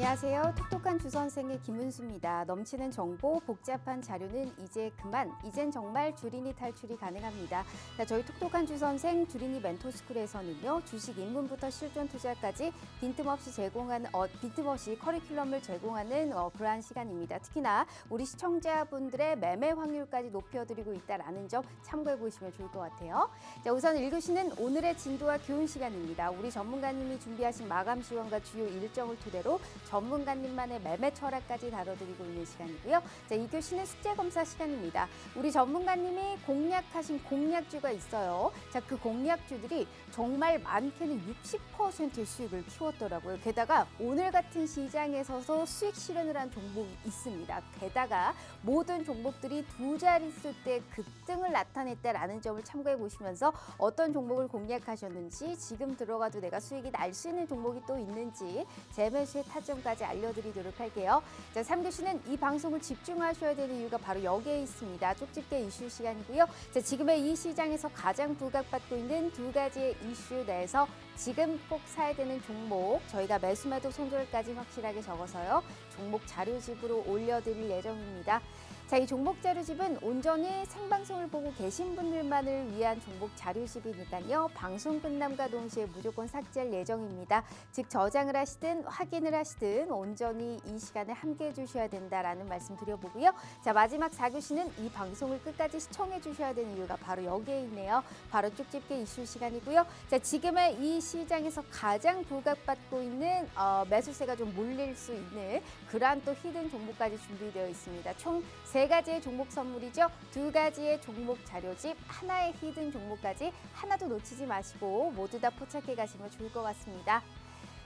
안녕하세요. 똑똑한 주선생의 김은수입니다. 넘치는 정보, 복잡한 자료는 이제 그만, 이젠 정말 주린이 탈출이 가능합니다. 자, 저희 똑똑한 주선생 주린이 멘토스쿨에서는요, 주식 입문부터 실전 투자까지 빈틈없이 커리큘럼을 제공하는 그러한 시간입니다. 특히나 우리 시청자분들의 매매 확률까지 높여드리고 있다는 점 참고해 보시면 좋을 것 같아요. 자, 우선 1교시는 오늘의 진도와 교훈 시간입니다. 우리 전문가님이 준비하신 마감 지원과 주요 일정을 토대로 전문가님만의 매매 철학까지 다뤄드리고 있는 시간이고요. 자, 2교시는 숙제 검사 시간입니다. 우리 전문가님이 공략하신 공략주가 있어요. 자, 그 공략주들이 정말 많게는 60%의 수익을 키웠더라고요. 게다가 오늘 같은 시장에서도 수익 실현을 한 종목이 있습니다. 게다가 모든 종목들이 두 자릿수대 급등을 나타냈다라는 점을 참고해 보시면서 어떤 종목을 공략하셨는지, 지금 들어가도 내가 수익이 날 수 있는 종목이 또 있는지 재매수의 타점까지 알려드리도록 할게요. 자, 3교시는 이 방송을 집중하셔야 되는 이유가 바로 여기에 있습니다. 쪽집게 이슈 시간이고요. 자, 지금의 이 시장에서 가장 부각받고 있는 두 가지의 이슈 내에서 지금 꼭 사야 되는 종목, 저희가 매수매도 손절까지 확실하게 적어서요, 종목 자료집으로 올려드릴 예정입니다. 자, 이 종목 자료집은 온전히 생방송을 보고 계신 분들만을 위한 종목 자료집이니까요. 방송 끝남과 동시에 무조건 삭제할 예정입니다. 즉 저장을 하시든 확인을 하시든 온전히 이 시간에 함께해 주셔야 된다라는 말씀 드려보고요. 자, 마지막 4교시는 이 방송을 끝까지 시청해 주셔야 되는 이유가 바로 여기에 있네요. 바로 쪽집게 이슈 시간이고요. 자, 지금의 이 시장에서 가장 부각받고 있는 매수세가 좀 몰릴 수 있는 그러한 또 히든 종목까지 준비되어 있습니다. 총 3가지의 종목 선물이죠. 2가지의 종목 자료집, 하나의 히든 종목까지 하나도 놓치지 마시고 모두 다 포착해 가시면 좋을 것 같습니다.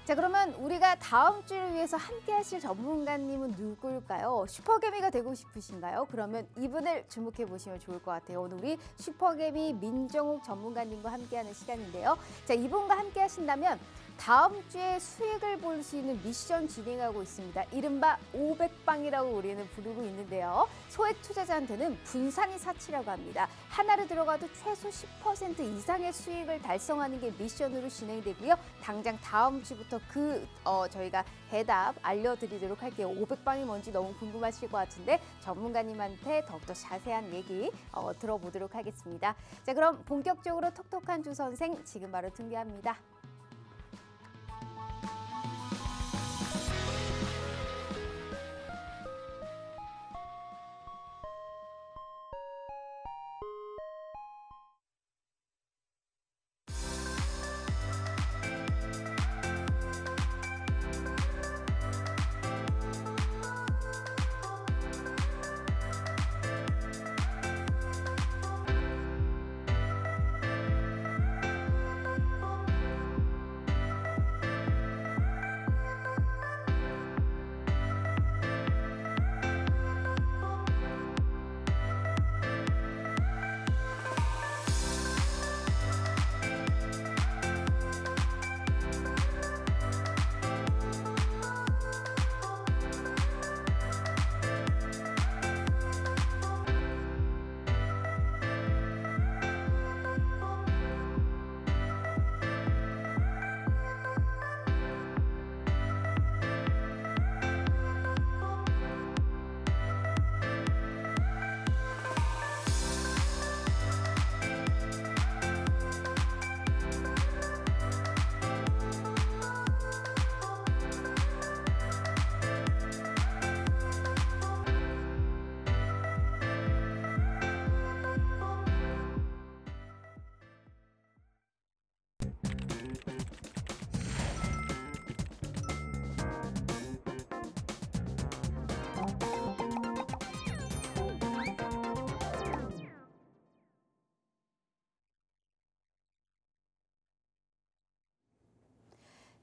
자, 그러면 우리가 다음 주를 위해서 함께 하실 전문가님은 누구일까요? 슈퍼개미가 되고 싶으신가요? 그러면 이분을 주목해 보시면 좋을 것 같아요. 오늘 우리 슈퍼개미 민정욱 전문가님과 함께하는 시간인데요. 자, 이분과 함께 하신다면 다음 주에 수익을 볼 수 있는 미션 진행하고 있습니다. 이른바 500방이라고 우리는 부르고 있는데요. 소액 투자자한테는 분산이 사치라고 합니다. 하나로 들어가도 최소 10% 이상의 수익을 달성하는 게 미션으로 진행되고요. 당장 다음 주부터 저희가 해답 알려드리도록 할게요. 500방이 뭔지 너무 궁금하실 것 같은데 전문가님한테 더욱더 자세한 얘기 들어보도록 하겠습니다. 자, 그럼 본격적으로 톡톡한 주 선생 지금 바로 등교합니다.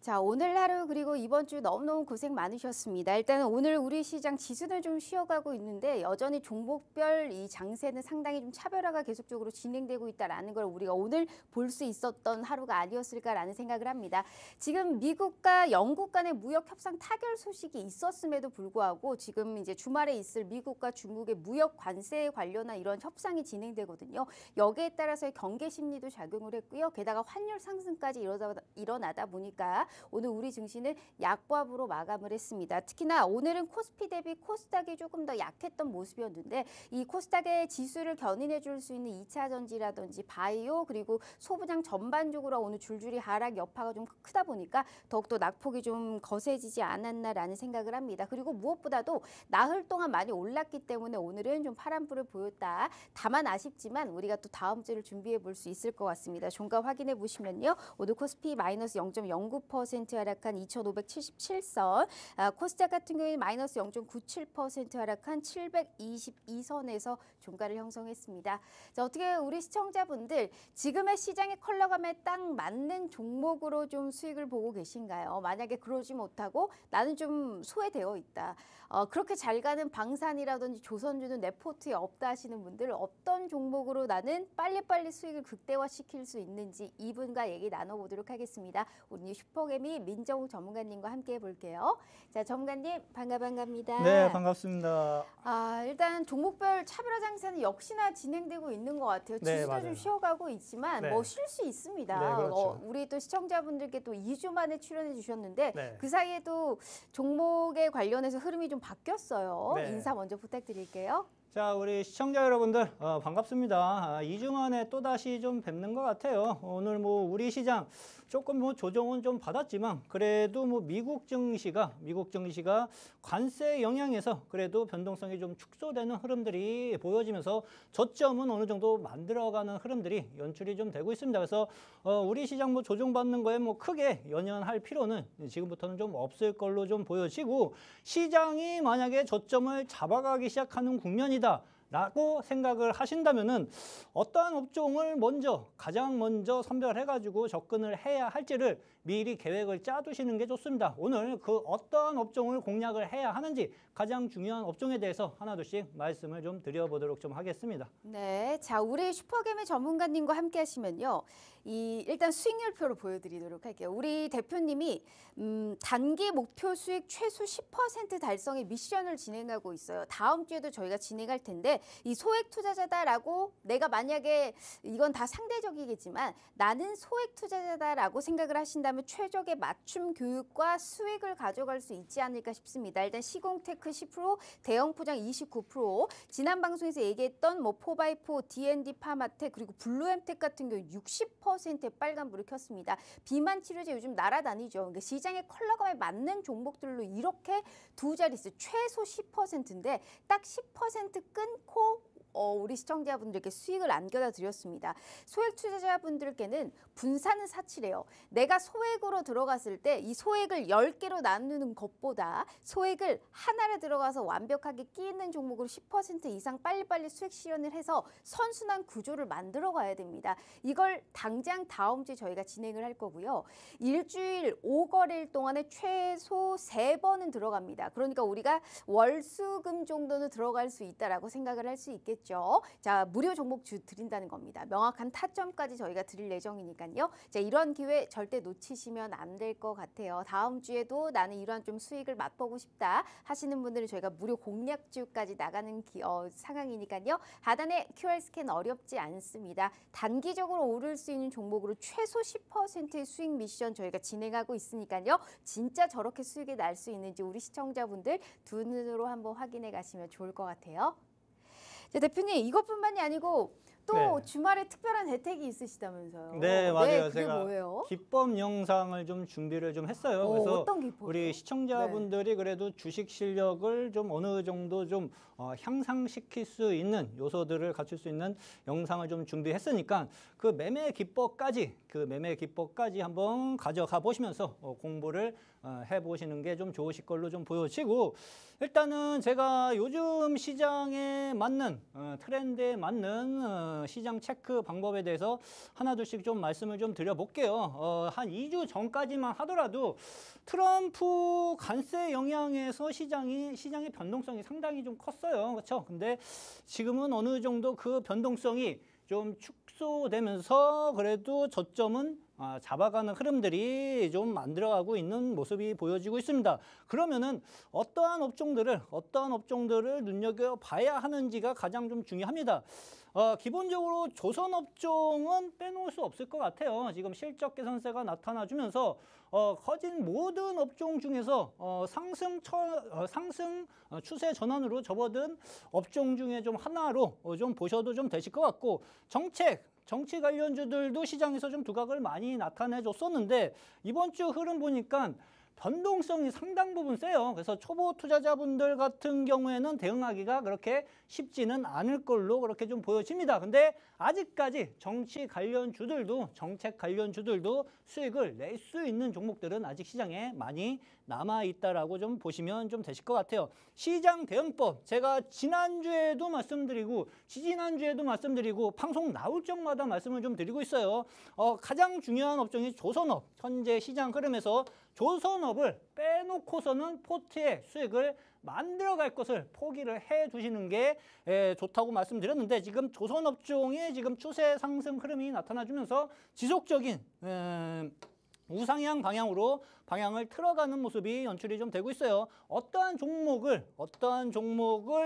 자, 오늘 하루 그리고 이번 주 너무너무 고생 많으셨습니다. 일단은 오늘 우리 시장 지수는 좀 쉬어가고 있는데 여전히 종목별 이 장세는 상당히 좀 차별화가 계속적으로 진행되고 있다라는 걸 우리가 오늘 볼 수 있었던 하루가 아니었을까라는 생각을 합니다. 지금 미국과 영국 간의 무역 협상 타결 소식이 있었음에도 불구하고 지금 이제 주말에 있을 미국과 중국의 무역 관세에 관련한 이런 협상이 진행되거든요. 여기에 따라서의 경계 심리도 작용을 했고요. 게다가 환율 상승까지 일어나다 보니까 오늘 우리 증시는 약보합으로 마감을 했습니다. 특히나 오늘은 코스피 대비 코스닥이 조금 더 약했던 모습이었는데 이 코스닥의 지수를 견인해 줄 수 있는 2차 전지라든지 바이오 그리고 소부장 전반적으로 오늘 줄줄이 하락 여파가 좀 크다 보니까 더욱더 낙폭이 좀 거세지지 않았나라는 생각을 합니다. 그리고 무엇보다도 나흘 동안 많이 올랐기 때문에 오늘은 좀 파란불을 보였다. 다만 아쉽지만 우리가 또 다음 주를 준비해 볼 수 있을 것 같습니다. 종가 확인해 보시면요. 오늘 코스피 마이너스 0.09% 하락한 2,577선, 코스닥 같은 경우에 마이너스 0.97% 하락한 722선에서 종가를 형성했습니다. 자, 어떻게 우리 시청자분들 지금의 시장의 컬러감에 딱 맞는 종목으로 좀 수익을 보고 계신가요? 만약에 그러지 못하고 나는 좀 소외되어 있다. 그렇게 잘 가는 방산이라든지 조선주는 내 포트에 없다 하시는 분들 어떤 종목으로 나는 빨리빨리 수익을 극대화시킬 수 있는지 이분과 얘기 나눠보도록 하겠습니다. 오늘 슈퍼개미 민정욱 전문가님과 함께 해볼게요. 자, 전문가님 반갑습니다. 네, 반갑습니다. 일단 종목별 차별화 장세는 역시나 진행되고 있는 것 같아요. 네, 지수도 맞아요. 좀 쉬어가고 있지만 네. 뭐 쉴 수 있습니다. 네, 그렇죠. 우리 또 시청자분들께 또 2주 만에 출연해 주셨는데 네. 그 사이에도 종목에 관련해서 흐름이 좀 바뀌었어요. 네. 인사 먼저 부탁드릴게요. 자, 우리 시청자 여러분들 반갑습니다. 2주 만에 또다시 좀 뵙는 것 같아요. 오늘 뭐 우리 시장 조금 뭐 조정은 좀 받았지만 그래도 뭐 미국 증시가 관세 영향에서 그래도 변동성이 좀 축소되는 흐름들이 보여지면서 저점은 어느 정도 만들어가는 흐름들이 연출이 좀 되고 있습니다. 그래서 우리 시장 뭐 조정받는 거에 뭐 크게 연연할 필요는 지금부터는 좀 없을 걸로 좀 보여지고 시장이 만약에 저점을 잡아가기 시작하는 국면이다 라고 생각을 하신다면은 어떠한 업종을 가장 먼저 선별해가지고 접근을 해야 할지를 미리 계획을 짜두시는 게 좋습니다. 오늘 그 어떠한 업종을 공략을 해야 하는지 가장 중요한 업종에 대해서 하나둘씩 말씀을 좀 드려보도록 좀 하겠습니다. 네, 자 우리 슈퍼개미 전문가님과 함께 하시면요. 일단 수익률표를 보여드리도록 할게요. 우리 대표님이 단기 목표 수익 최소 10% 달성의 미션을 진행하고 있어요. 다음 주에도 저희가 진행할 텐데 이 소액 투자자다라고 내가 만약에 이건 다 상대적이겠지만 나는 소액 투자자다라고 생각을 하신다면 최적의 맞춤 교육과 수익을 가져갈 수 있지 않을까 싶습니다. 일단 시공테크 10%, 대형 포장 29%, 지난 방송에서 얘기했던 뭐 4x4, D&D 파마텍 그리고 블루엠텍 같은 경우 60%의 빨간불을 켰습니다. 비만 치료제 요즘 날아다니죠. 그러니까 시장의 컬러감에 맞는 종목들로 이렇게 두 자릿수 최소 10%인데 딱 10% 끊고 우리 시청자분들께 수익을 안겨다 드렸습니다. 소액 투자자분들께는 분산은 사치래요. 내가 소액으로 들어갔을 때 이 소액을 10개로 나누는 것보다 소액을 하나를 들어가서 완벽하게 끼는 종목으로 10% 이상 빨리빨리 수익 실현을 해서 선순환 구조를 만들어 가야 됩니다. 이걸 당장 다음 주에 저희가 진행을 할 거고요. 일주일 5거래일 동안에 최소 3번은 들어갑니다. 그러니까 우리가 월수금 정도는 들어갈 수 있다라고 생각을 할 수 있겠죠. 자, 무료 종목 드린다는 겁니다. 명확한 타점까지 저희가 드릴 예정이니까요. 자, 이런 기회 절대 놓치시면 안 될 것 같아요. 다음 주에도 나는 이런 좀 수익을 맛보고 싶다 하시는 분들은 저희가 무료 공략주까지 나가는 상황이니까요. 하단에 QR 스캔 어렵지 않습니다. 단기적으로 오를 수 있는 종목으로 최소 10%의 수익 미션 저희가 진행하고 있으니까요. 진짜 저렇게 수익이 날 수 있는지 우리 시청자분들 두 눈으로 한번 확인해 가시면 좋을 것 같아요. 자, 대표님 이것뿐만이 아니고 또 네. 주말에 특별한 혜택이 있으시다면서요. 네, 맞아요. 그게 제가 뭐예요? 기법 영상을 좀 준비를 좀 했어요. 그래서 어떤 기법이요? 우리 시청자분들이 그래도 주식 실력을 좀 어느 정도 좀 향상시킬 수 있는 요소들을 갖출 수 있는 영상을 좀 준비했으니까 그 매매 기법까지 한번 가져가 보시면서 공부를 해보시는 게 좀 좋으실 걸로 좀 보여지고, 일단은 제가 요즘 시장에 맞는 트렌드에 맞는 시장 체크 방법에 대해서 하나둘씩 좀 말씀을 좀 드려볼게요. 한 2주 전까지만 하더라도 트럼프 관세 영향에서 시장의 변동성이 상당히 좀 컸어요. 그렇죠? 근데 지금은 어느 정도 그 변동성이 좀 축소되면서 그래도 저점은 잡아가는 흐름들이 좀 만들어가고 있는 모습이 보여지고 있습니다. 그러면은 어떠한 업종들을 눈여겨봐야 하는지가 가장 좀 중요합니다. 기본적으로 조선업종은 빼놓을 수 없을 것 같아요. 지금 실적 개선세가 나타나주면서 커진 모든 업종 중에서 상승 추세 전환으로 접어든 업종 중에 좀 하나로 좀 보셔도 좀 되실 것 같고, 정치 관련주들도 시장에서 좀 두각을 많이 나타내줬었는데 이번 주 흐름 보니까 변동성이 상당 부분 세요. 그래서 초보 투자자분들 같은 경우에는 대응하기가 그렇게 쉽지는 않을 걸로 그렇게 좀 보여집니다. 근데 아직까지 정책 관련주들도 수익을 낼 수 있는 종목들은 아직 시장에 많이 남아있다라고 좀 보시면 좀 되실 것 같아요. 시장 대응법, 제가 지난주에도 말씀드리고 지지난주에도 말씀드리고 방송 나올 적마다 말씀을 좀 드리고 있어요. 가장 중요한 업종이 조선업, 현재 시장 흐름에서 조선업을 빼놓고서는 포트에 수익을 만들어갈 것을 포기를 해 두시는 게 좋다고 말씀드렸는데, 지금 조선업종의 지금 추세 상승 흐름이 나타나주면서 지속적인 우상향 방향으로 방향을 틀어가는 모습이 연출이 좀 되고 있어요. 어떠한 종목을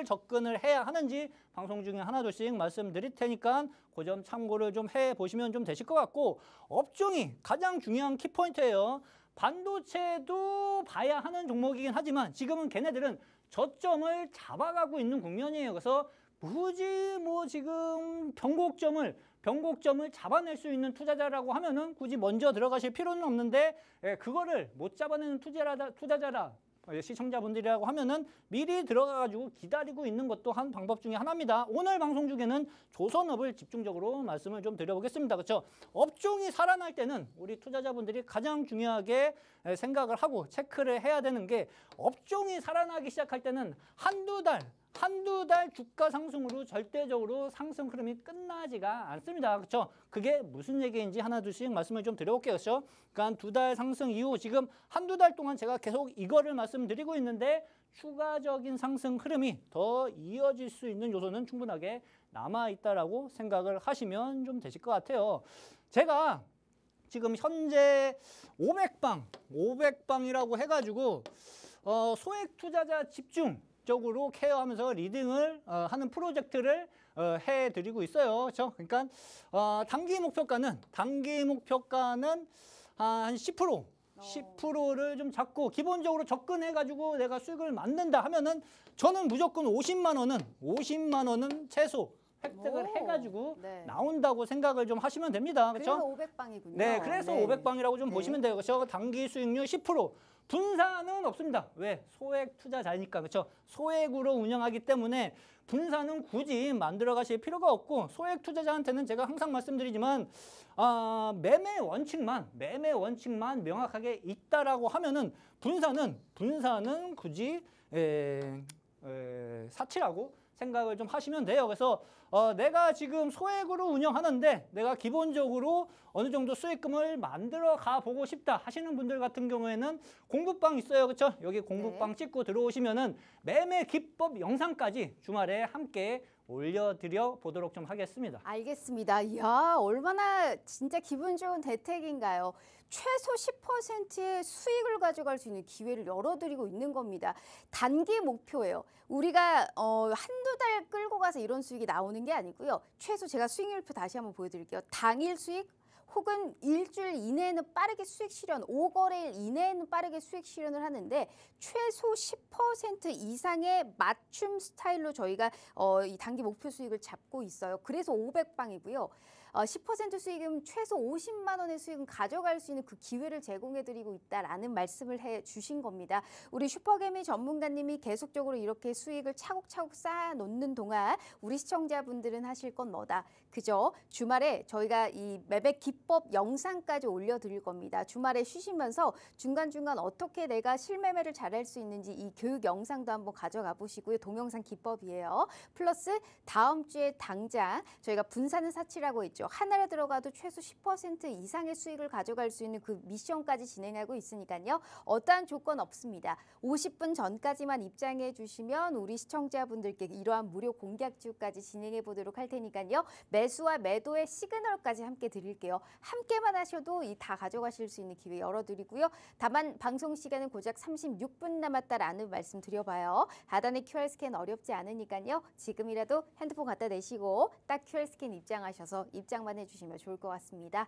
접근을 해야 하는지 방송 중에 하나둘씩 말씀드릴 테니까 그 점 참고를 좀 해보시면 좀 되실 것 같고, 업종이 가장 중요한 키포인트예요. 반도체도 봐야 하는 종목이긴 하지만 지금은 걔네들은 저점을 잡아가고 있는 국면이에요. 그래서 굳이 뭐 지금 변곡점을 잡아낼 수 있는 투자자라고 하면은 굳이 먼저 들어가실 필요는 없는데, 그거를 못 잡아내는 투자자라 시청자분들이라고 하면은 미리 들어가가지고 기다리고 있는 것도 한 방법 중에 하나입니다. 오늘 방송 중에는 조선업을 집중적으로 말씀을 좀 드려보겠습니다. 그렇죠? 업종이 살아날 때는 우리 투자자분들이 가장 중요하게 생각을 하고 체크를 해야 되는 게, 업종이 살아나기 시작할 때는 한두 달 주가 상승으로 절대적으로 상승 흐름이 끝나지가 않습니다. 그렇죠? 그게 무슨 얘기인지 하나둘씩 말씀을 좀 드려볼게요. 그렇죠? 그러니까 2달 상승 이후 지금 한두 달 동안 제가 계속 이거를 말씀드리고 있는데, 추가적인 상승 흐름이 더 이어질 수 있는 요소는 충분하게 남아있다라고 생각을 하시면 좀 되실 것 같아요. 제가 지금 현재 500방이라고 해가지고 소액 투자자 집중 적으로 케어하면서 리딩을 하는 프로젝트를 해드리고 있어요. 그렇죠? 그러니까 단기 목표가는 한 10%를 좀 잡고 기본적으로 접근해가지고 내가 수익을 만든다 하면은 저는 무조건 50만 원은 최소 획득을 해가지고 나온다고 생각을 좀 하시면 됩니다. 그렇죠? 그래서 500방이군요. 네, 그래서 500방이라고 좀 보시면 돼요. 그렇죠? 단기 수익률 10%. 분산은 없습니다. 왜? 소액 투자자니까. 그렇죠? 소액으로 운영하기 때문에 분산은 굳이 만들어 가실 필요가 없고, 소액 투자자한테는 제가 항상 말씀드리지만 매매 원칙만 명확하게 있다라고 하면은 분산은 굳이 사치라고 생각을 좀 하시면 돼요. 그래서 내가 지금 소액으로 운영하는데 내가 기본적으로 어느 정도 수익금을 만들어 가보고 싶다 하시는 분들 같은 경우에는 공부방 있어요. 그렇죠? 여기 공부방 찍고 들어오시면은 매매 기법 영상까지 주말에 함께 올려드려 보도록 좀 하겠습니다. 알겠습니다. 이야, 얼마나 진짜 기분 좋은 대책인가요? 최소 10%의 수익을 가져갈 수 있는 기회를 열어드리고 있는 겁니다. 단기 목표예요. 우리가 한두 달 끌고 가서 이런 수익이 나오는 게 아니고요. 최소 제가 수익률표 다시 한번 보여드릴게요. 당일 수익 혹은 일주일 이내에는 빠르게 수익 실현, 5거래일 이내에는 빠르게 수익 실현을 하는데, 최소 10% 이상의 맞춤 스타일로 저희가 이 단기 목표 수익을 잡고 있어요. 그래서 500방이고요. 10% 수익은 최소 50만 원의 수익은 가져갈 수 있는 그 기회를 제공해드리고 있다라는 말씀을 해주신 겁니다. 우리 슈퍼개미 전문가님이 계속적으로 이렇게 수익을 차곡차곡 쌓아놓는 동안 우리 시청자분들은 하실 건 뭐다? 그죠? 주말에 저희가 이 매매 기법 영상까지 올려드릴 겁니다. 주말에 쉬시면서 중간중간 어떻게 내가 실매매를 잘할 수 있는지 이 교육 영상도 한번 가져가 보시고요. 동영상 기법이에요. 플러스 다음 주에 당장 저희가 분산은 사치라고 했죠. 있죠. 하나를 들어가도 최소 10% 이상의 수익을 가져갈 수 있는 그 미션까지 진행하고 있으니까요. 어떠한 조건 없습니다. 50분 전까지만 입장해 주시면 우리 시청자분들께 이러한 무료 공략주까지 진행해 보도록 할 테니까요. 매수와 매도의 시그널까지 함께 드릴게요. 함께만 하셔도 이 다 가져가실 수 있는 기회 열어드리고요. 다만 방송 시간은 고작 36분 남았다라는 말씀 드려봐요. 하단의 QR 스캔 어렵지 않으니까요. 지금이라도 핸드폰 갖다 대시고 딱 QR 스캔 입장하셔서 입장만 해주시면 좋을 것 같습니다.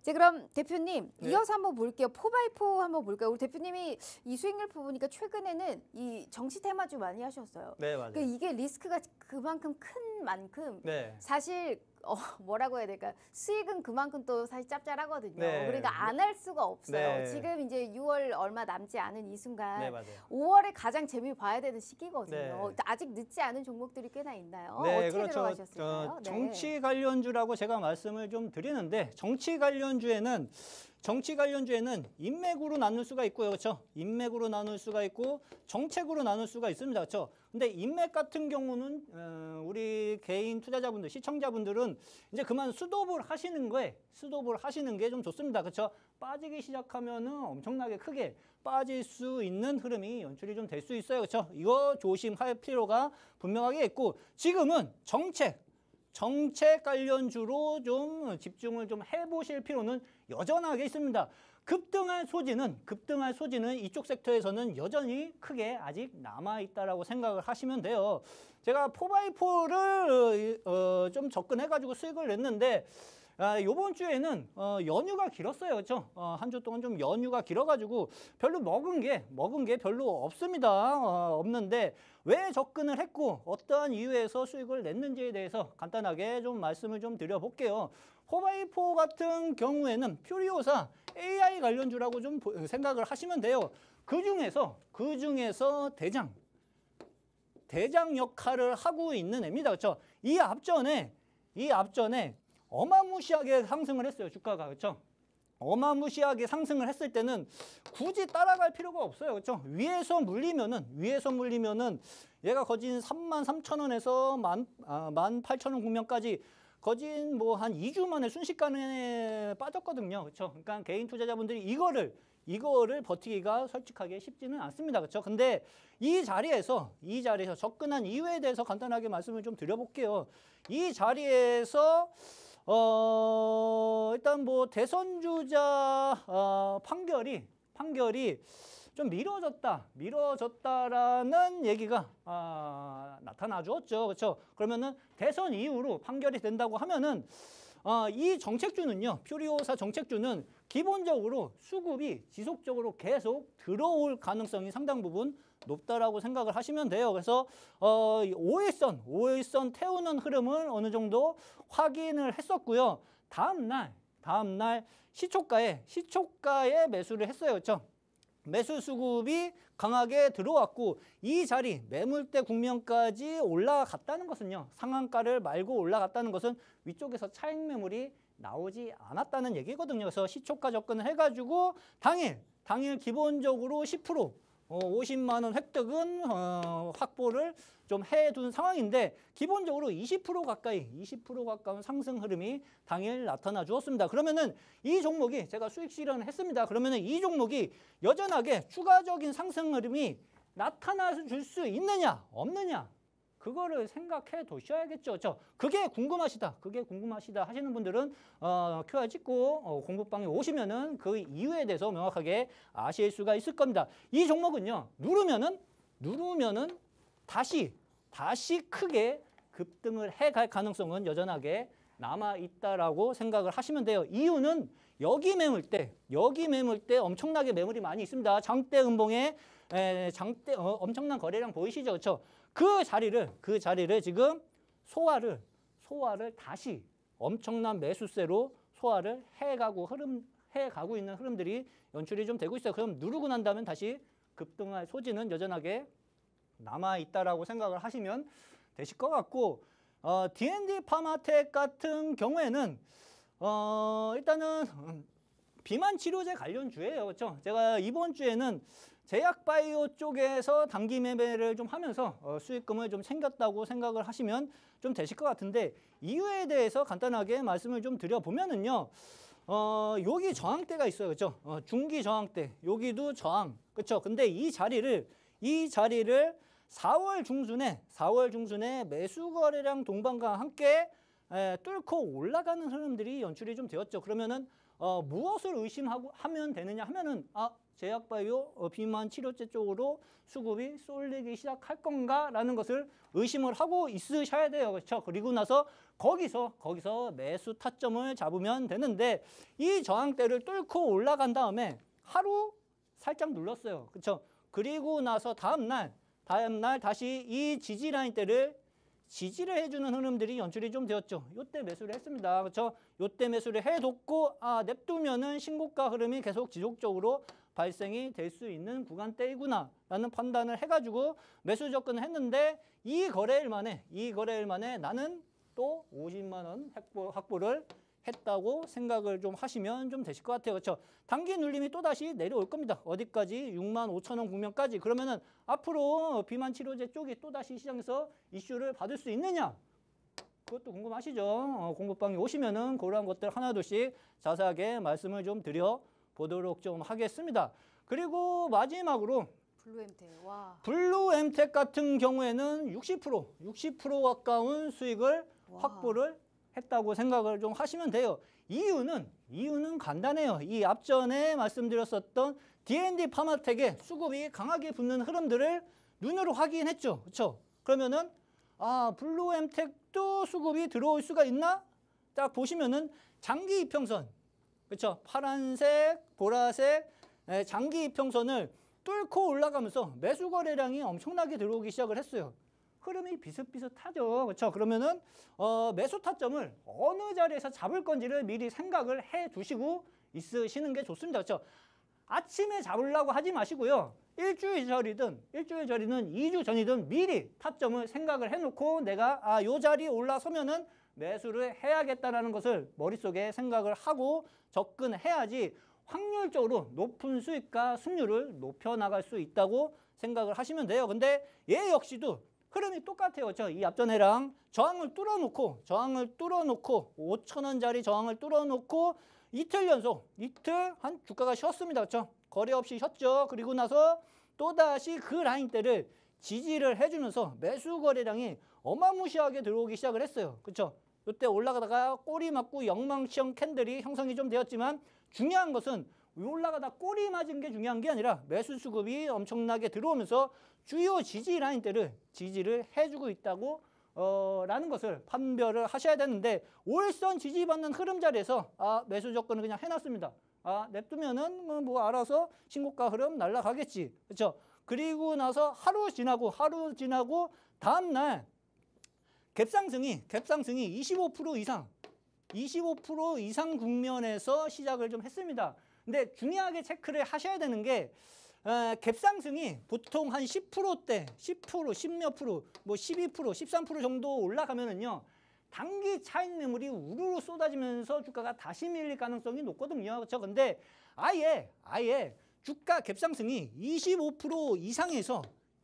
자, 그럼 대표님 네. 이어서 한번 볼게요. 4x4 한번 볼까요? 우리 대표님이 이 수익률 보니까 최근에는 이 정치 테마주 많이 하셨어요. 네, 맞아요. 그러니까 이게 리스크가 그만큼 큰 만큼 네. 사실 뭐라고 해야 될까? 수익은 그만큼 또 사실 짭짤하거든요. 네. 그러니까 안 할 수가 없어요. 네. 지금 이제 6월 얼마 남지 않은 이 순간 네, 맞아요. 5월에 가장 재미 봐야 되는 시기거든요. 네. 아직 늦지 않은 종목들이 꽤나 있나요? 네, 어떻게 그렇죠. 들어가셨을까요? 네. 정치 관련주라고 제가 말씀을 좀 드리는데 정치 관련주에는 인맥으로 나눌 수가 있고요. 그렇죠? 인맥으로 나눌 수가 있고 정책으로 나눌 수가 있습니다. 그렇죠? 근데 인맥 같은 경우는 우리 개인 투자자분들, 시청자분들은 이제 그만 스톱을 하시는 게 좀 좋습니다. 그렇죠? 빠지기 시작하면은 엄청나게 크게 빠질 수 있는 흐름이 연출이 좀 될 수 있어요. 그렇죠? 이거 조심할 필요가 분명하게 있고 지금은 정책 관련주로 좀 집중을 좀 해보실 필요는 여전하게 있습니다. 급등할 소지는 이쪽 섹터에서는 여전히 크게 아직 남아있다라고 생각을 하시면 돼요. 제가 4x4를 좀 접근해가지고 수익을 냈는데 요번 주에는 연휴가 길었어요. 그렇죠? 한 주 동안 좀 연휴가 길어가지고 별로 먹은 게 별로 없습니다. 없는데 왜 접근을 했고 어떠한 이유에서 수익을 냈는지에 대해서 간단하게 좀 말씀을 좀 드려볼게요. 4x4 같은 경우에는 퓨리오사 AI 관련주라고 좀 생각을 하시면 돼요. 그 중에서 대장 역할을 하고 있는 애입니다. 그렇죠? 이 앞전에 어마무시하게 상승을 했어요. 주가가. 그렇죠? 어마무시하게 상승을 했을 때는 굳이 따라갈 필요가 없어요. 그렇죠? 위에서 물리면은 얘가 거진 33,000원에서 18,000원 국면까지 거진 뭐 한 2주 만에 순식간에 빠졌거든요. 그렇죠? 그러니까 개인 투자자분들이 이거를 버티기가 솔직하게 쉽지는 않습니다. 그렇죠? 근데 이 자리에서 접근한 이유에 대해서 간단하게 말씀을 좀 드려볼게요. 이 자리에서 일단 뭐 대선주자 판결이 좀 미뤄졌다라는 얘기가 나타나 주었죠. 그렇죠? 그러면은 대선 이후로 판결이 된다고 하면은 이 정책주는요. 퓨리오사 정책주는 기본적으로 수급이 지속적으로 계속 들어올 가능성이 상당 부분 높다라고 생각을 하시면 돼요. 그래서 5일선 태우는 흐름을 어느 정도 확인을 했었고요. 다음 날 시초가에 매수를 했어요. 그렇죠? 매수 수급이 강하게 들어왔고 이 자리 매물대 국면까지 올라갔다는 것은요. 상한가를 말고 올라갔다는 것은 위쪽에서 차익 매물이 나오지 않았다는 얘기거든요. 그래서 시초가 접근을 해가지고 당일 기본적으로 10% 50만 원 획득은 확보를 좀 해둔 상황인데 기본적으로 20% 가까운 상승 흐름이 당일 나타나 주었습니다. 그러면은 이 종목이 제가 수익 실현을 했습니다. 그러면은 이 종목이 여전하게 추가적인 상승 흐름이 나타나 줄 수 있느냐 없느냐 그거를 생각해 두셔야겠죠. 그게 궁금하시다 하시는 분들은 QR 찍고 공부방에 오시면은 그 이유에 대해서 명확하게 아실 수가 있을 겁니다. 이 종목은요. 누르면은 다시 크게 급등을 해갈 가능성은 여전하게 남아 있다라고 생각을 하시면 돼요. 이유는 여기 매물 때 엄청나게 매물이 많이 있습니다. 장대 음봉에 엄청난 거래량 보이시죠? 그렇죠? 그 자리를 지금 소화를 다시 엄청난 매수세로 소화를 해가고 있는 흐름들이 연출이 좀 되고 있어요. 그럼 누르고 난 다음에 다시 급등할 소지는 여전하게 남아 있다라고 생각을 하시면 되실 것 같고 D&D 파마텍 같은 경우에는 일단은 비만 치료제 관련 주예요. 그렇죠? 제가 이번 주에는 제약바이오 쪽에서 단기 매매를 좀 하면서 수익금을 좀 챙겼다고 생각을 하시면 좀 되실 것 같은데, 이유에 대해서 간단하게 말씀을 좀 드려보면은요. 여기 저항대가 있어요. 그렇죠? 중기 저항대. 여기도 저항. 그렇죠? 근데 이 자리를 4월 중순에 매수 거래량 동반과 함께 뚫고 올라가는 흐름들이 연출이 좀 되었죠. 그러면은 무엇을 의심하고 하면 되느냐 하면은 제약바이오 비만 치료제 쪽으로 수급이 쏠리기 시작할 건가라는 것을 의심을 하고 있으셔야 돼요. 그렇죠? 그리고 나서 거기서 매수 타점을 잡으면 되는데, 이 저항대를 뚫고 올라간 다음에 하루 살짝 눌렀어요. 그렇죠? 그리고 나서 다음 날 다시 이 지지 라인대를 지지를 해주는 흐름들이 연출이 좀 되었죠. 요때 매수를 했습니다. 그렇죠? 요때 매수를 해뒀고 냅두면은 신고가 흐름이 계속 지속적으로 발생이 될 수 있는 구간대이구나 라는 판단을 해가지고 매수 접근을 했는데, 이 거래일 만에 나는 또 50만 원 확보를 했다고 생각을 좀 하시면 좀 되실 것 같아요. 그렇죠? 단기 눌림이 또다시 내려올 겁니다. 어디까지? 6만 5천 원 국면까지. 그러면은 앞으로 비만 치료제 쪽이 또다시 시장에서 이슈를 받을 수 있느냐? 그것도 궁금하시죠? 공급방에 오시면은 그러한 것들 하나둘씩 자세하게 말씀을 좀 드려보도록 좀 하겠습니다. 그리고 마지막으로 블루엠텍 같은 경우에는 60% 가까운 수익을 확보를 했다고 생각을 좀 하시면 돼요. 이유는 간단해요. 이 앞전에 말씀드렸었던 D&D 파마텍의 수급이 강하게 붙는 흐름들을 눈으로 확인했죠. 그렇죠? 그러면은 블루엠텍도 수급이 들어올 수가 있나? 딱 보시면은 장기 이평선, 그렇죠? 파란색, 보라색 장기 이평선을 뚫고 올라가면서 매수 거래량이 엄청나게 들어오기 시작을 했어요. 흐름이 비슷비슷하죠. 그렇죠? 그러면은 매수 타점을 어느 자리에서 잡을 건지를 미리 생각을 해 두시고 있으시는 게 좋습니다. 그렇죠? 아침에 잡으려고 하지 마시고요. 일주일 전이든 2주 전이든 미리 타점을 생각을 해놓고 내가 요 자리에 올라서면은 매수를 해야겠다라는 것을 머릿속에 생각을 하고 접근해야지 확률적으로 높은 수익과 수익률을 높여나갈 수 있다고 생각을 하시면 돼요. 근데 얘 역시도 흐름이 똑같아요. 그렇죠? 이 앞전에랑 저항을 뚫어놓고 5,000원짜리 저항을 뚫어놓고 이틀 한 주가가 쉬었습니다. 그렇죠? 거래 없이 쉬었죠. 그리고 나서 또다시 그 라인대를 지지를 해주면서 매수 거래량이 어마무시하게 들어오기 시작을 했어요. 그렇죠? 이때 올라가다가 꼬리 맞고 영망시형 캔들이 형성이 좀 되었지만, 중요한 것은 올라가다 꼬리 맞은 게 중요한 게 아니라 매수 수급이 엄청나게 들어오면서 주요 지지 라인대를 지지를 해주고 있다고 라는 것을 판별을 하셔야 되는데, 월선 지지받는 흐름 자리에서 매수 접근을 그냥 해놨습니다. 냅두면은 뭐 알아서 신고가 흐름 날아가겠지. 그렇죠? 그리고 나서 하루 지나고 다음날 갭상승이 25% 이상 국면에서 시작을 좀 했습니다. 근데 중요하게 체크를 하셔야 되는 게 갭상승이 보통 한 10%대, 10몇 프로, 뭐 12%, 13% 정도 올라가면은요, 단기 차익 매물이 우르르 쏟아지면서 주가가 다시 밀릴 가능성이 높거든요. 그렇죠? 근데 아예 주가 갭상승이 25%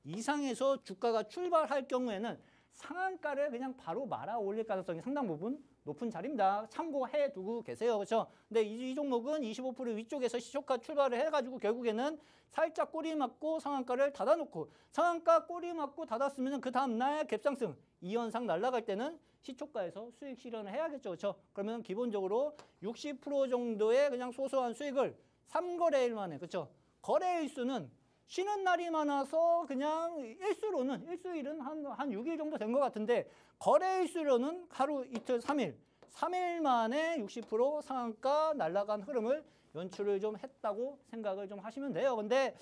이상에서 주가가 출발할 경우에는 상한가를 그냥 바로 말아 올릴 가능성이 상당 부분 높은 자리입니다. 참고해 두고 계세요. 그렇죠? 근데 이 종목은 25% 위쪽에서 시초가 출발을 해가지고 결국에는 살짝 꼬리 맞고 상한가를 닫아놓고, 상한가 꼬리 맞고 닫았으면 그 다음날 갭상승 이 현상 날아갈 때는 시초가에서 수익 실현을 해야겠죠. 그렇죠? 그러면 기본적으로 60% 정도의 그냥 소소한 수익을 3거래일 만에, 그렇죠? 거래일 수는 쉬는 날이 많아서 그냥 일수일은 한 6일 정도 된 것 같은데, 거래일수로는 하루, 이틀, 3일 만에 60% 상한가 날아간 흐름을 연출을 좀 했다고 생각을 좀 하시면 돼요. 근데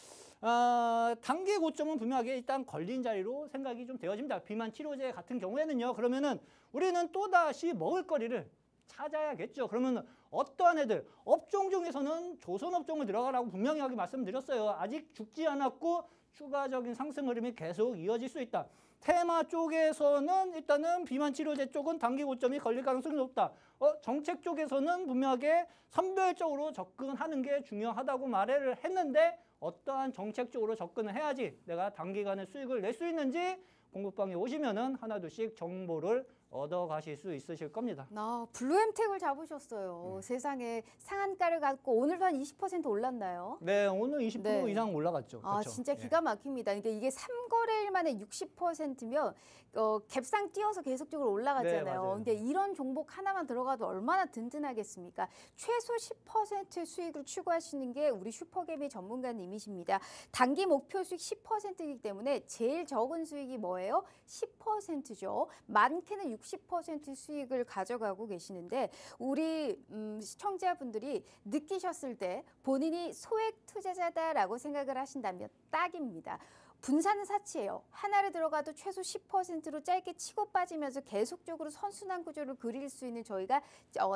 단기 고점은 분명하게 일단 걸린 자리로 생각이 좀 되어집니다. 비만 치료제 같은 경우에는요. 그러면은 우리는 또다시 먹을거리를 찾아야겠죠. 그러면 어떠한 애들, 업종 중에서는 조선업종을 들어가라고 분명히 말씀드렸어요. 아직 죽지 않았고 추가적인 상승 흐름이 계속 이어질 수 있다. 테마 쪽에서는 일단은 비만 치료제 쪽은 단기 고점이 걸릴 가능성이 높다. 정책 쪽에서는 분명하게 선별적으로 접근하는 게 중요하다고 말을 했는데 어떠한 정책적으로 접근을 해야지 내가 단기간에 수익을 낼 수 있는지 공급방에 오시면은 하나둘씩 정보를 얻어가실 수 있으실 겁니다. 블루엠텍을 잡으셨어요. 세상에 상한가를 갖고 오늘도 한 20% 올랐나요? 네, 오늘 20% 이상 올라갔죠. 그렇죠? 진짜 기가 막힙니다. 그러니까 이게 3거래일 만에 60%면 갭상 뛰어서 계속적으로 올라갔잖아요. 네, 맞아요. 근데 이런 종목 하나만 들어가도 얼마나 든든하겠습니까? 최소 10% 수익을 추구하시는 게 우리 슈퍼개미 전문가님이십니다. 단기 목표 수익 10%이기 때문에 제일 적은 수익이 뭐예요? 10%죠. 많게는 60% 수익을 가져가고 계시는데 우리 시청자분들이 느끼셨을 때 본인이 소액 투자자다라고 생각을 하신다면 딱입니다. 분산은 사치예요. 하나를 들어가도 최소 10%로 짧게 치고 빠지면서 계속적으로 선순환 구조를 그릴 수 있는 저희가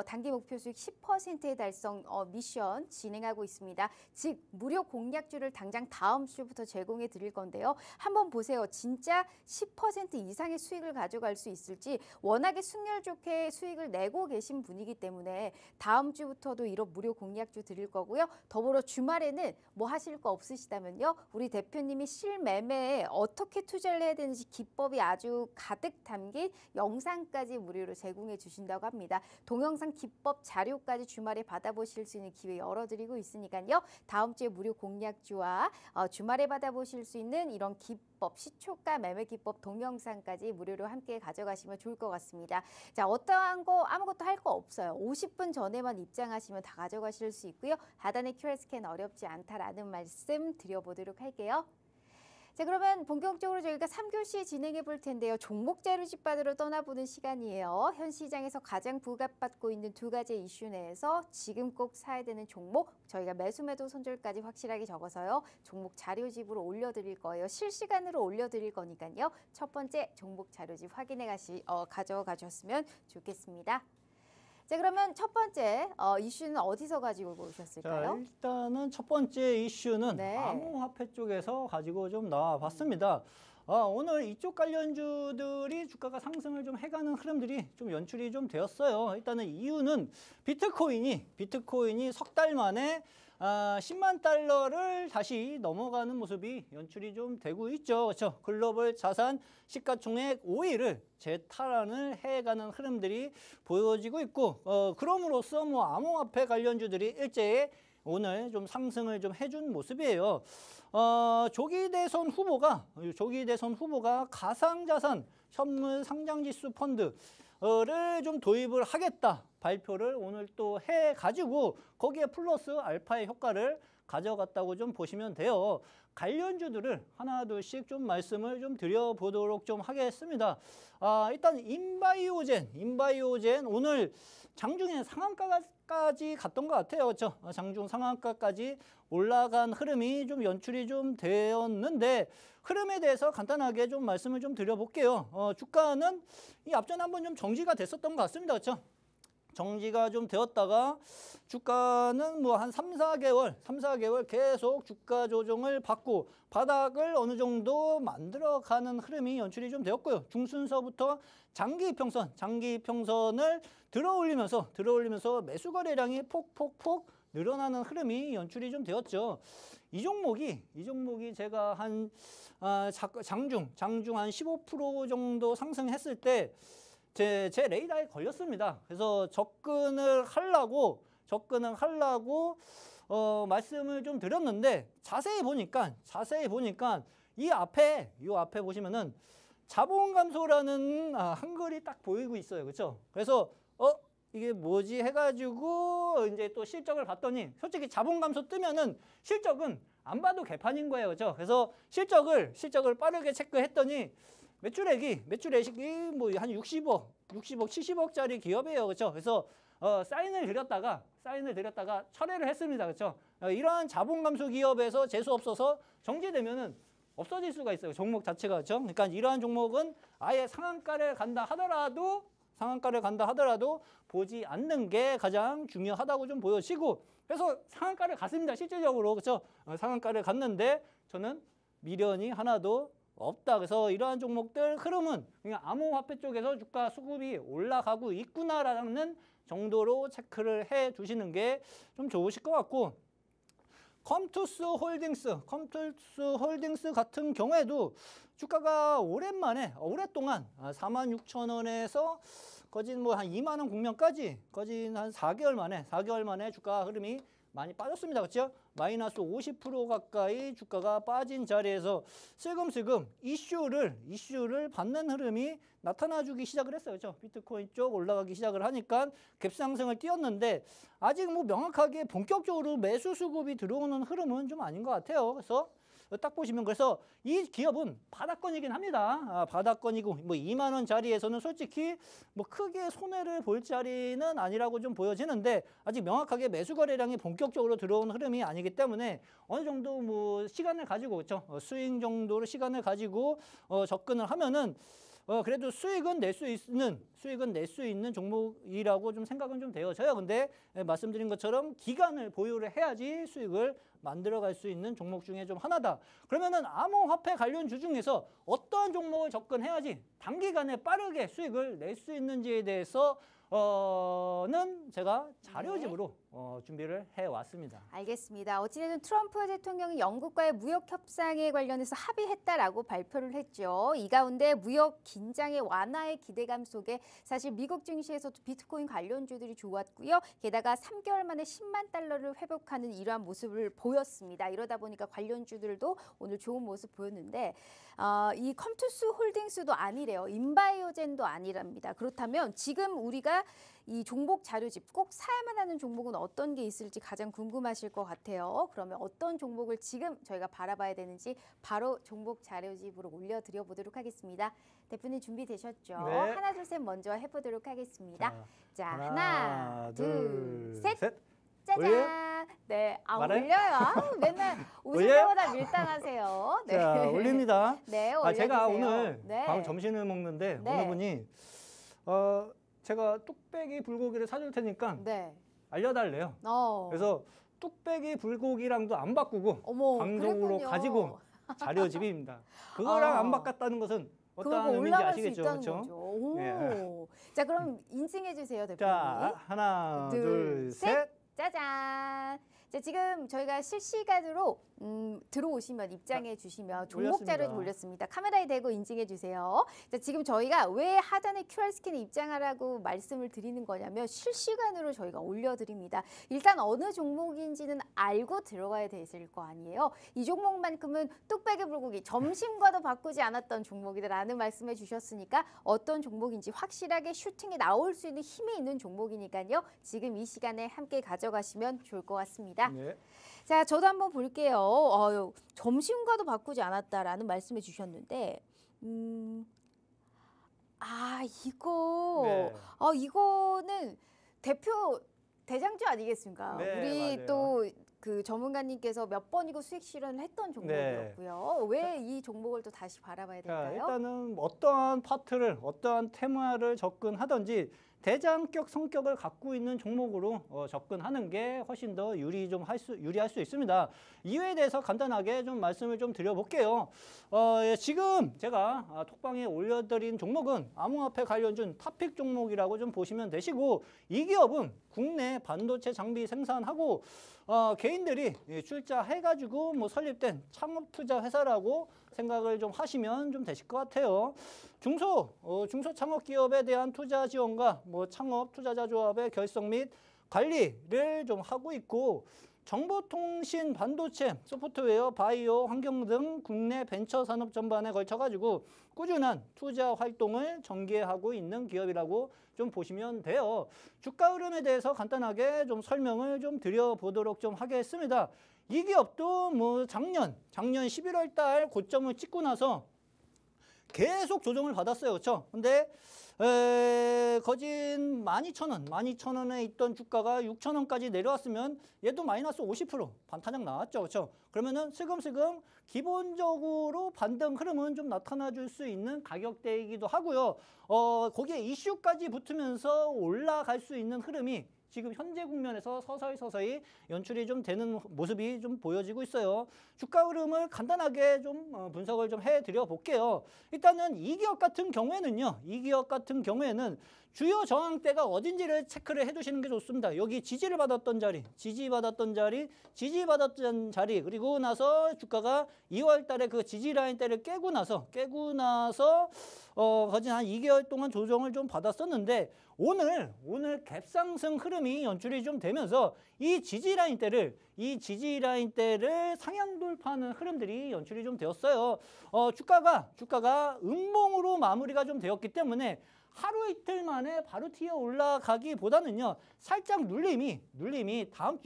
단기 목표 수익 10%의 달성 미션 진행하고 있습니다. 즉 무료 공략주를 당장 다음 주부터 제공해 드릴 건데요. 한번 보세요. 진짜 10% 이상의 수익을 가져갈 수 있을지 워낙에 승률 좋게 수익을 내고 계신 분이기 때문에 다음 주부터도 이런 무료 공략주 드릴 거고요. 더불어 주말에는 뭐 하실 거 없으시다면요. 우리 대표님이 매매에 어떻게 투자를 해야 되는지 기법이 아주 가득 담긴 영상까지 무료로 제공해 주신다고 합니다. 동영상 기법 자료까지 주말에 받아보실 수 있는 기회 열어드리고 있으니까요. 다음 주에 무료 공략주와 주말에 받아보실 수 있는 이런 기법, 시초가 매매 기법 동영상까지 무료로 함께 가져가시면 좋을 것 같습니다. 자, 어떠한 거 아무것도 할 거 없어요. 50분 전에만 입장하시면 다 가져가실 수 있고요. 하단에 QR 스캔 어렵지 않다라는 말씀 드려보도록 할게요. 자, 그러면 본격적으로 저희가 3교시 진행해 볼 텐데요. 종목 자료집 받으러 떠나보는 시간이에요. 현 시장에서 가장 부각받고 있는 두 가지 이슈 내에서 지금 꼭 사야 되는 종목, 저희가 매수 매도 손절까지 확실하게 적어서요. 종목 자료집으로 올려드릴 거예요. 실시간으로 올려드릴 거니까요. 첫 번째 종목 자료집 확인해 가져가 주셨으면 좋겠습니다. 자, 그러면 첫 번째 이슈는 어디서 가지고 오셨을까요? 자, 일단은 첫 번째 이슈는 암호화폐 쪽에서 가지고 좀 나와봤습니다. 오늘 이쪽 관련주들이 주가가 상승을 좀 해가는 흐름들이 좀 연출이 좀 되었어요. 일단은 이유는 비트코인이 석 달 만에 10만 달러를 다시 넘어가는 모습이 연출이 좀 되고 있죠. 그렇죠? 글로벌 자산 시가총액 5위를 재탈환을 해가는 흐름들이 보여지고 있고, 그럼으로써 뭐 암호화폐 관련주들이 일제히 오늘 좀 상승을 좀 해준 모습이에요. 조기 대선 후보가 가상자산 현물 상장지수 펀드를 좀 도입을 하겠다 발표를 오늘 또 해가지고 거기에 플러스 알파의 효과를 가져갔다고 좀 보시면 돼요. 관련주들을 하나둘씩 좀 말씀을 좀 드려보도록 좀 하겠습니다. 일단 인바이오젠 오늘 장중에 상한가까지 갔던 것 같아요. 그렇죠? 장중 상한가까지 올라간 흐름이 좀 연출이 좀 되었는데 흐름에 대해서 간단하게 좀 말씀을 좀 드려볼게요. 주가는 이 앞전에 한번 좀 정지가 됐었던 것 같습니다. 그렇죠? 정지가 좀 되었다가 주가는 뭐 한 3, 4개월 계속 주가 조정을 받고 바닥을 어느 정도 만들어가는 흐름이 연출이 좀 되었고요. 중순서부터 장기 이평선을 들어올리면서 매수 거래량이 폭폭폭 늘어나는 흐름이 연출이 좀 되었죠. 이 종목이 제가 한 장중 한 15% 정도 상승했을 때 제 레이더에 걸렸습니다. 그래서 접근을 하려고 말씀을 좀 드렸는데 자세히 보니까 이 앞에 보시면은 자본 감소라는 한글이 딱 보이고 있어요. 그렇죠? 그래서 이게 뭐지 해가지고 이제 또 실적을 봤더니 솔직히 자본 감소 뜨면은 실적은 안 봐도 개판인 거예요. 그렇죠? 그래서 실적을 빠르게 체크했더니 매출액이 뭐 한 60억, 70억짜리 기업이에요. 그렇죠? 그래서 사인을 드렸다가 철회를 했습니다. 그렇죠? 이러한 자본 감소 기업에서 재수 없어서 정지되면은 없어질 수가 있어요. 종목 자체가. 그렇죠? 그러니까 이러한 종목은 아예 상한가를 간다 하더라도 상한가를 간다 하더라도 보지 않는 게 가장 중요하다고 좀 보여지고 그래서 상한가를 갔습니다. 실질적으로 그렇죠? 상한가를 갔는데 저는 미련이 하나도 없다. 그래서 이러한 종목들 흐름은 그냥 암호화폐 쪽에서 주가 수급이 올라가고 있구나라는 정도로 체크를 해 두시는 게 좀 좋으실 것 같고 컴투스 홀딩스 같은 경우에도 주가가 오랫동안 46,000원에서 거진 뭐 한 2만 원 국면까지 거진 한 4개월 만에 주가 흐름이 많이 빠졌습니다. 그렇죠? 마이너스 50% 가까이 주가가 빠진 자리에서 슬금슬금 이슈를 받는 흐름이 나타나주기 시작을 했어요. 그렇죠? 비트코인 쪽 올라가기 시작을 하니까 갭상승을 띄었는데 아직 뭐 명확하게 본격적으로 매수 수급이 들어오는 흐름은 좀 아닌 것 같아요. 그래서 딱 보시면 그래서 이 기업은 바닥권이긴 합니다. 바닥권이고 뭐 2만 원 자리에서는 솔직히 뭐 크게 손해를 볼 자리는 아니라고 좀 보여지는데 아직 명확하게 매수 거래량이 본격적으로 들어온 흐름이 아니기 때문에 어느 정도 뭐 시간을 가지고 그렇죠? 스윙 정도로 시간을 가지고 접근을 하면은 그래도 수익은 낼 수 있는 종목이라고 좀 생각은 좀 되어져요. 근데 말씀드린 것처럼 기간을 보유를 해야지 수익을 만들어갈 수 있는 종목 중에 좀 하나다. 그러면은 암호화폐 관련주 중에서 어떠한 종목을 접근해야지 단기간에 빠르게 수익을 낼 수 있는지에 대해서 는 제가 자료집으로 준비를 해왔습니다. 알겠습니다. 어찌됐든 트럼프 대통령이 영국과의 무역 협상에 관련해서 합의했다라고 발표를 했죠. 이 가운데 무역 긴장의 완화의 기대감 속에 사실 미국 증시에서도 비트코인 관련주들이 좋았고요. 게다가 3개월 만에 10만 달러를 회복하는 이러한 모습을 보였습니다. 이러다 보니까 관련주들도 오늘 좋은 모습 보였는데 이 컴투스 홀딩스도 아니래요. 인바이오젠도 아니랍니다. 그렇다면 지금 우리가 이 종목 자료집 꼭 사야만 하는 종목은 어떤 게 있을지 가장 궁금하실 것 같아요. 그러면 어떤 종목을 지금 저희가 바라봐야 되는지 바로 종목 자료집으로 올려드려 보도록 하겠습니다. 대표님 준비되셨죠? 네. 하나, 둘, 셋 먼저 해보도록 하겠습니다. 자, 하나, 둘, 셋. 짜잔. 올려요? 네, 말아요? 올려요. 맨날 오실 올려요? 때마다 밀당하세요. 네. 자, 올립니다. 네, 올려주세요. 제가 오늘 네. 밤 점심을 먹는데 네. 어느 분이 제가 뚝배기 불고기를 사줄 테니까 네. 알려달래요. 그래서 뚝배기 불고기랑도 안 바꾸고 어머, 방송으로 그랬군요. 가지고 자료집입니다. 그거랑 안 바꿨다는 것은 어떠한 의미인지 올라갈 수 아시겠죠? 있다는 그렇죠? 거죠. 오. 예. 자, 그럼 인증해 주세요, 대표님. 자, 하나, 둘, 셋. 짜잔. 자, 지금 저희가 실시간으로 들어오시면 입장해 주시면 종목 자료 올렸습니다. 올렸습니다. 카메라에 대고 인증해 주세요. 자, 지금 저희가 왜 하단에 QR 스캔에 입장하라고 말씀을 드리는 거냐면 실시간으로 저희가 올려드립니다. 일단 어느 종목인지는 알고 들어가야 되실 거 아니에요. 이 종목만큼은 뚝배기 불고기 점심과도 바꾸지 않았던 종목이다라는 말씀해 주셨으니까 어떤 종목인지 확실하게 슈팅에 나올 수 있는 힘이 있는 종목이니까요. 지금 이 시간에 함께 가져가시면 좋을 것 같습니다. 네. 자, 저도 한번 볼게요. 점심과도 바꾸지 않았다라는 말씀해 주셨는데, 이거, 네. 이거는 대표 대장주 아니겠습니까? 네, 우리 맞아요. 또 그 전문가님께서 몇 번이고 수익 실현을 했던 종목이었고요. 왜 이 종목을 또 다시 바라봐야 자, 될까요? 일단은 어떠한 파트를, 어떠한 테마를 접근하든지 대장격 성격을 갖고 있는 종목으로 접근하는 게 훨씬 더 유리할 수 있습니다. 이유에 대해서 간단하게 좀 말씀을 좀 드려볼게요. 지금 제가 톡방에 올려드린 종목은 암호화폐 관련준 탑픽 종목이라고 좀 보시면 되시고 이 기업은 국내 반도체 장비 생산하고 개인들이 출자해가지고 뭐 설립된 창업 투자 회사라고 생각을 좀 하시면 좀 되실 것 같아요. 중소 창업 기업에 대한 투자 지원과 뭐 창업 투자자 조합의 결성 및 관리를 좀 하고 있고 정보통신, 반도체, 소프트웨어, 바이오, 환경 등 국내 벤처 산업 전반에 걸쳐 가지고 꾸준한 투자 활동을 전개하고 있는 기업이라고 좀 보시면 돼요. 주가 흐름에 대해서 간단하게 좀 설명을 좀 드려보도록 좀 하겠습니다. 이 기업도 뭐 작년 11월 달 고점을 찍고 나서 계속 조정을 받았어요. 그렇죠? 근데 거진 12,000원, 12,000원에 있던 주가가 6,000원까지 내려왔으면 얘도 마이너스 50% 반타작 나왔죠. 그렇죠? 그러면은 슬금슬금 기본적으로 반등 흐름은 좀 나타나 줄 수 있는 가격대이기도 하고요. 거기에 이슈까지 붙으면서 올라갈 수 있는 흐름이 지금 현재 국면에서 서서히 연출이 좀 되는 모습이 좀 보여지고 있어요. 주가 흐름을 간단하게 좀 분석을 좀 해드려 볼게요. 일단은 이 기업 같은 경우에는요. 이 기업 같은 경우에는 주요 저항대가 어딘지를 체크를 해두시는 게 좋습니다. 여기 지지를 받았던 자리, 지지받았던 자리, 그리고 나서 주가가 2월 달에 그 지지 라인대를 깨고 나서 거진 한 2개월 동안 조정을 좀 받았었는데 오늘 갭상승 흐름이 연출이 좀 되면서 이 지지 라인대를 상향 돌파하는 흐름들이 연출이 좀 되었어요. 주가가 음봉으로 마무리가 좀 되었기 때문에 하루 이틀 만에 바로 튀어 올라가기보다는요. 살짝 눌림이 다음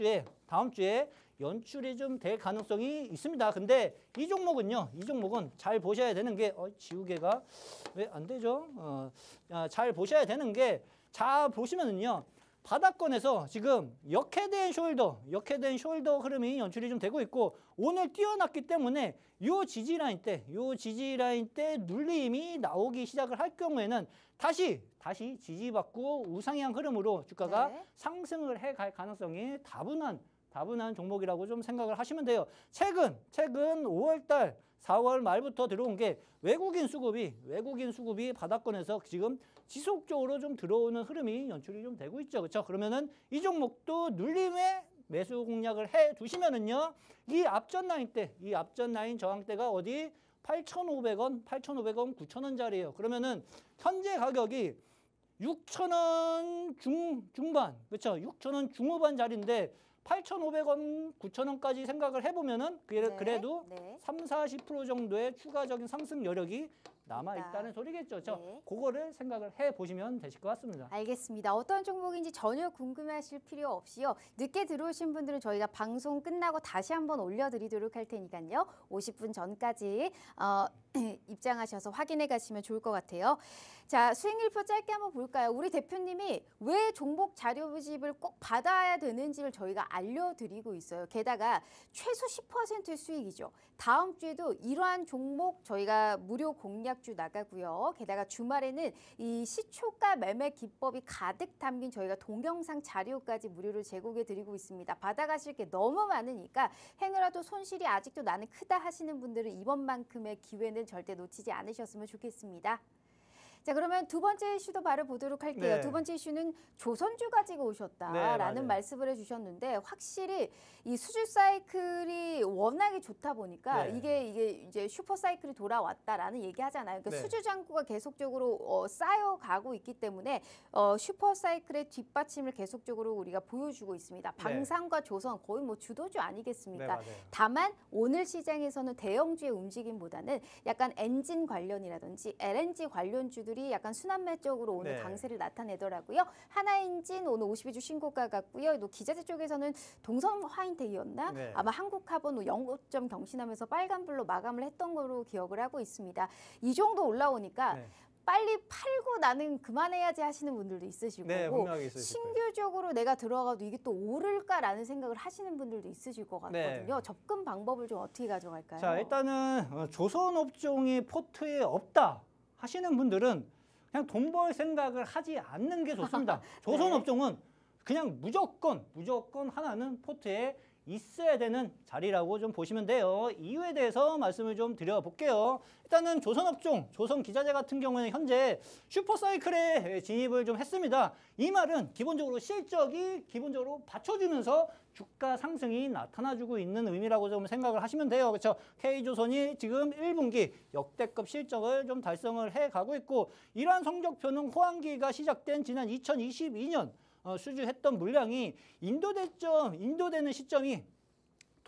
주에 연출이 좀 될 가능성이 있습니다. 근데 이 종목은 잘 보셔야 되는 게 지우개가 왜 안 되죠? 잘 보셔야 되는 게 자 보시면은요. 바닥권에서 지금 역헤드앤 숄더 흐름이 연출이 좀 되고 있고 오늘 뛰어났기 때문에 요 지지 라인 때 눌림이 나오기 시작을 할 경우에는 다시 지지받고 우상향 흐름으로 주가가 상승을 해갈 가능성이 다분한 종목이라고 좀 생각을 하시면 돼요. 최근 5월달 4월 말부터 들어온 게 외국인 수급이 바닥권에서 지금 지속적으로 좀 들어오는 흐름이 연출이 좀 되고 있죠. 그렇죠? 그러면은 이 종목도 눌림의 매수 공략을 해 두시면은요. 이 앞전 라인 저항대가 어디 8,500원, 9,000원짜리예요. 그러면은 현재 가격이 6,000원 중반, 그렇죠? 6,000원 중후반 자리인데 8,500원, 9,000원까지 생각을 해보면은 그래도 30-40% 정도의 추가적인 상승 여력이 남아있다는 소리겠죠. 그렇죠? 그거를 생각을 해보시면 되실 것 같습니다. 알겠습니다. 어떤 종목인지 전혀 궁금해하실 필요 없이요. 늦게 들어오신 분들은 저희가 방송 끝나고 다시 한번 올려드리도록 할 테니까요. 50분 전까지 입장하셔서 확인해 가시면 좋을 것 같아요. 자, 수익률표 짧게 한번 볼까요? 우리 대표님이 왜 종목 자료집을 꼭 받아야 되는지를 저희가 알려드리고 있어요. 게다가 최소 10%의 수익이죠. 다음 주에도 이러한 종목 저희가 무료 공략주 나가고요. 게다가 주말에는 이 시초가 매매 기법이 가득 담긴 저희가 동영상 자료까지 무료로 제공해 드리고 있습니다. 받아가실 게 너무 많으니까 행여라도 손실이 아직도 나는 크다 하시는 분들은 이번만큼의 기회는 절대 놓치지 않으셨으면 좋겠습니다. 자, 그러면 두 번째 이슈도 바로 보도록 할게요. 네. 두 번째 이슈는 조선주 가지고 오셨다라는 말씀을 해주셨는데 확실히 이 수주 사이클이 워낙에 좋다 보니까 이게 이제 슈퍼 사이클이 돌아왔다라는 얘기하잖아요. 그러니까 수주 잔고가 계속적으로 쌓여가고 있기 때문에 슈퍼 사이클의 뒷받침을 계속적으로 우리가 보여주고 있습니다. 방산과 조선 거의 뭐 주도주 아니겠습니까? 다만 오늘 시장에서는 대형주의 움직임보다는 약간 엔진 관련이라든지 LNG 관련주들이 약간 순환매 쪽으로 오늘 강세를 나타내더라고요. 하나엔진 오늘 52주 신고가 같고요. 또 기자재 쪽에서는 동성 화인테이였나? 아마 한국카본 0.5점 경신하면서 빨간불로 마감을 했던 거로 기억을 하고 있습니다. 이 정도 올라오니까 빨리 팔고 나는 그만해야지 하시는 분들도 있으실 거고 신규적으로 내가 들어가도 이게 또 오를까라는 생각을 하시는 분들도 있으실 것 같거든요. 접근 방법을 좀 어떻게 가져갈까요? 자, 일단은 조선업종이 포트에 없다 하시는 분들은 그냥 돈 벌 생각을 하지 않는 게 좋습니다. 조선업종은 그냥 무조건 하나는 포트에 있어야 되는 자리라고 좀 보시면 돼요. 이유에 대해서 말씀을 좀 드려볼게요. 일단은 조선업종, 조선기자재 같은 경우에는 현재 슈퍼사이클에 진입을 좀 했습니다. 이 말은 기본적으로 실적이 기본적으로 받쳐주면서 주가 상승이 나타나주고 있는 의미라고 좀 생각을 하시면 돼요. 그렇죠? K조선이 지금 1분기 역대급 실적을 좀 달성을 해가고 있고 이러한 성적표는 호황기가 시작된 지난 2022년 수주했던 물량이 인도되는 시점이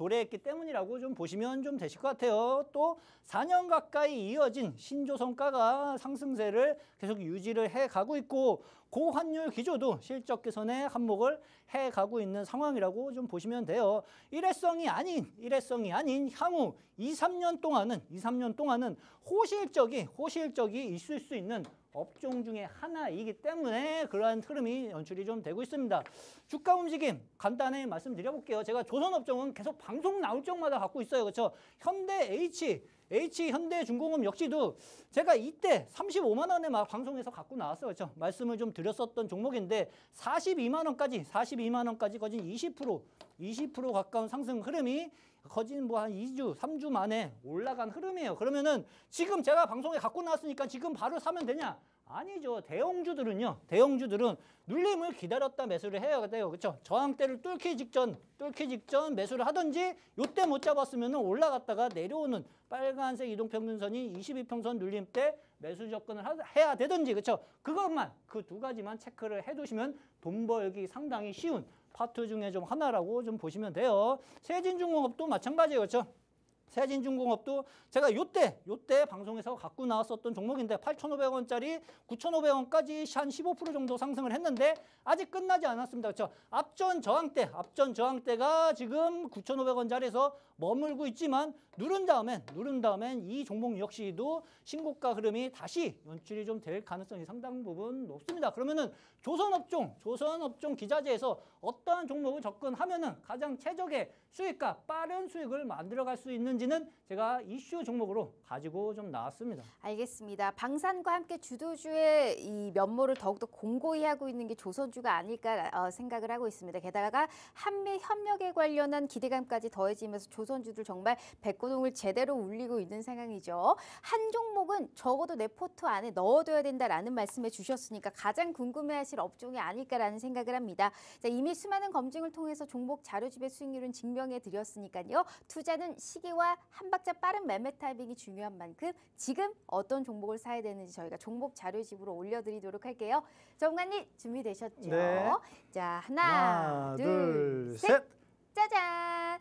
도래했기 때문이라고 좀 보시면 좀 되실 것 같아요. 또 4년 가까이 이어진 신조선가가 상승세를 계속 유지를 해가고 있고 고환율 기조도 실적 개선에 한몫을 해가고 있는 상황이라고 좀 보시면 돼요. 일회성이 아닌 향후 2, 3년 동안은 호실적이 있을 수 있는 업종 중에 하나이기 때문에 그러한 흐름이 연출이 좀 되고 있습니다. 주가 움직임 간단히 말씀드려볼게요. 제가 조선업종은 계속 방송 나올 적마다 갖고 있어요. 그렇죠? 현대중공업 역시도 제가 이때 35만 원에 막 방송에서 갖고 나왔어요. 그렇죠? 말씀을 좀 드렸었던 종목인데 42만 원까지 거진 20% 가까운 상승 흐름이 거진 뭐 한 2주, 3주 만에 올라간 흐름이에요. 그러면은 지금 제가 방송에 갖고 나왔으니까 지금 바로 사면 되냐? 아니죠. 대형주들은 눌림을 기다렸다 매수를 해야 돼요. 그렇죠? 저항대를 뚫기 직전 매수를 하든지 요때 못 잡았으면 올라갔다가 내려오는 빨간색 이동평균선이 22평선 눌림 때 매수 접근을 해야 되든지 그렇죠? 그 두 가지만 체크를 해두시면 돈 벌기 상당히 쉬운 파트 중에 좀 하나라고 좀 보시면 돼요. 세진중공업도 마찬가지예요. 그렇죠? 세진중공업도 제가 요때 방송에서 갖고 나왔었던 종목인데 8,500원짜리 9,500원까지 한 15% 정도 상승을 했는데 아직 끝나지 않았습니다. 그렇죠? 앞전 저항대가 지금 9,500원짜리에서 머물고 있지만 누른 다음엔 이 종목 역시도 신고가 흐름이 다시 연출이 좀 될 가능성이 상당 부분 높습니다. 그러면은 조선업종 기자재에서 어떠한 종목을 접근하면은 가장 최적의 수익과 빠른 수익을 만들어갈 수 있는지는 제가 이슈 종목으로 가지고 좀 나왔습니다. 알겠습니다. 방산과 함께 주도주의 이 면모를 더욱더 공고히 하고 있는 게 조선주가 아닐까 생각을 하고 있습니다. 게다가 한미 협력에 관련한 기대감까지 더해지면서 조선주들 정말 백고동을 제대로 울리고 있는 상황이죠. 한 종목은 적어도 내 포트 안에 넣어둬야 된다라는 말씀해 주셨으니까 가장 궁금해하실 업종이 아닐까라는 생각을 합니다. 자, 이미 수많은 검증을 통해서 종목 자료집의 수익률은 증명해 드렸으니까요. 투자는 시기와 한 박자 빠른 매매 타이밍이 중요한 만큼 지금 어떤 종목을 사야 되는지 저희가 종목 자료집으로 올려드리도록 할게요. 정관님 준비되셨죠? 네. 자, 하나, 둘, 셋. 짜잔.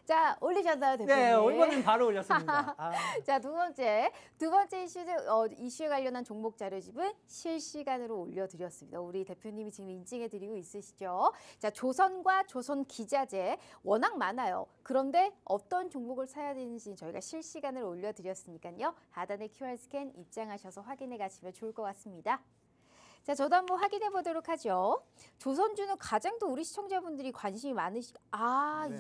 자, 올리셨나요, 대표님? 네, 이번엔 바로 올렸습니다. 자, 두 번째 이슈에 관련한 종목 자료집은 실시간으로 올려드렸습니다. 우리 대표님이 지금 인증해드리고 있으시죠? 자, 조선과 조선 기자재 워낙 많아요. 그런데 어떤 종목을 사야 되는지 저희가 실시간으로 올려드렸으니까요. 하단에 QR 스캔 입장하셔서 확인해 가시면 좋을 것 같습니다. 자, 저도 한번 확인해 보도록 하죠. 조선주는 가장 또 우리 시청자분들이 관심이 많으시. 네.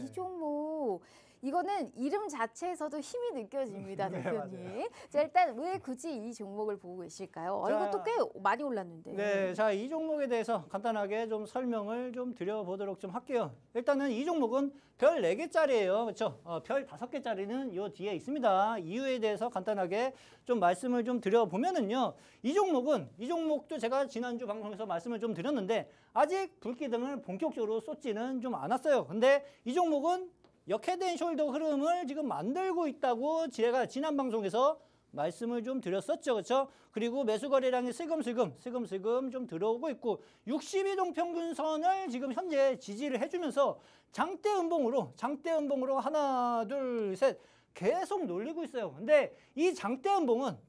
이 종목. 이거는 이름 자체에서도 힘이 느껴집니다, 네, 대표님. 자, 일단 왜 굳이 이 종목을 보고 계실까요? 이것도 꽤 많이 올랐는데. 네, 자, 이 종목에 대해서 간단하게 좀 설명을 좀 드려보도록 좀 할게요. 일단은 이 종목은 별 4개짜리예요. 그렇죠? 별 5개짜리는 요 뒤에 있습니다. 이유에 대해서 간단하게 좀 말씀을 좀 드려보면은요. 이 종목도 제가 지난주 방송에서 말씀을 좀 드렸는데 아직 불기등을 본격적으로 쏟지는 좀 않았어요. 근데 이 종목은 역헤드앤숄더 흐름을 지금 만들고 있다고 제가 지난 방송에서 말씀을 좀 드렸었죠. 그렇죠? 그리고 매수 거래량이 슬금슬금 좀 들어오고 있고 62동 평균선을 지금 현재 지지를 해주면서 장대 음봉으로 하나, 둘, 셋 계속 놀리고 있어요. 근데 이 장대 음봉은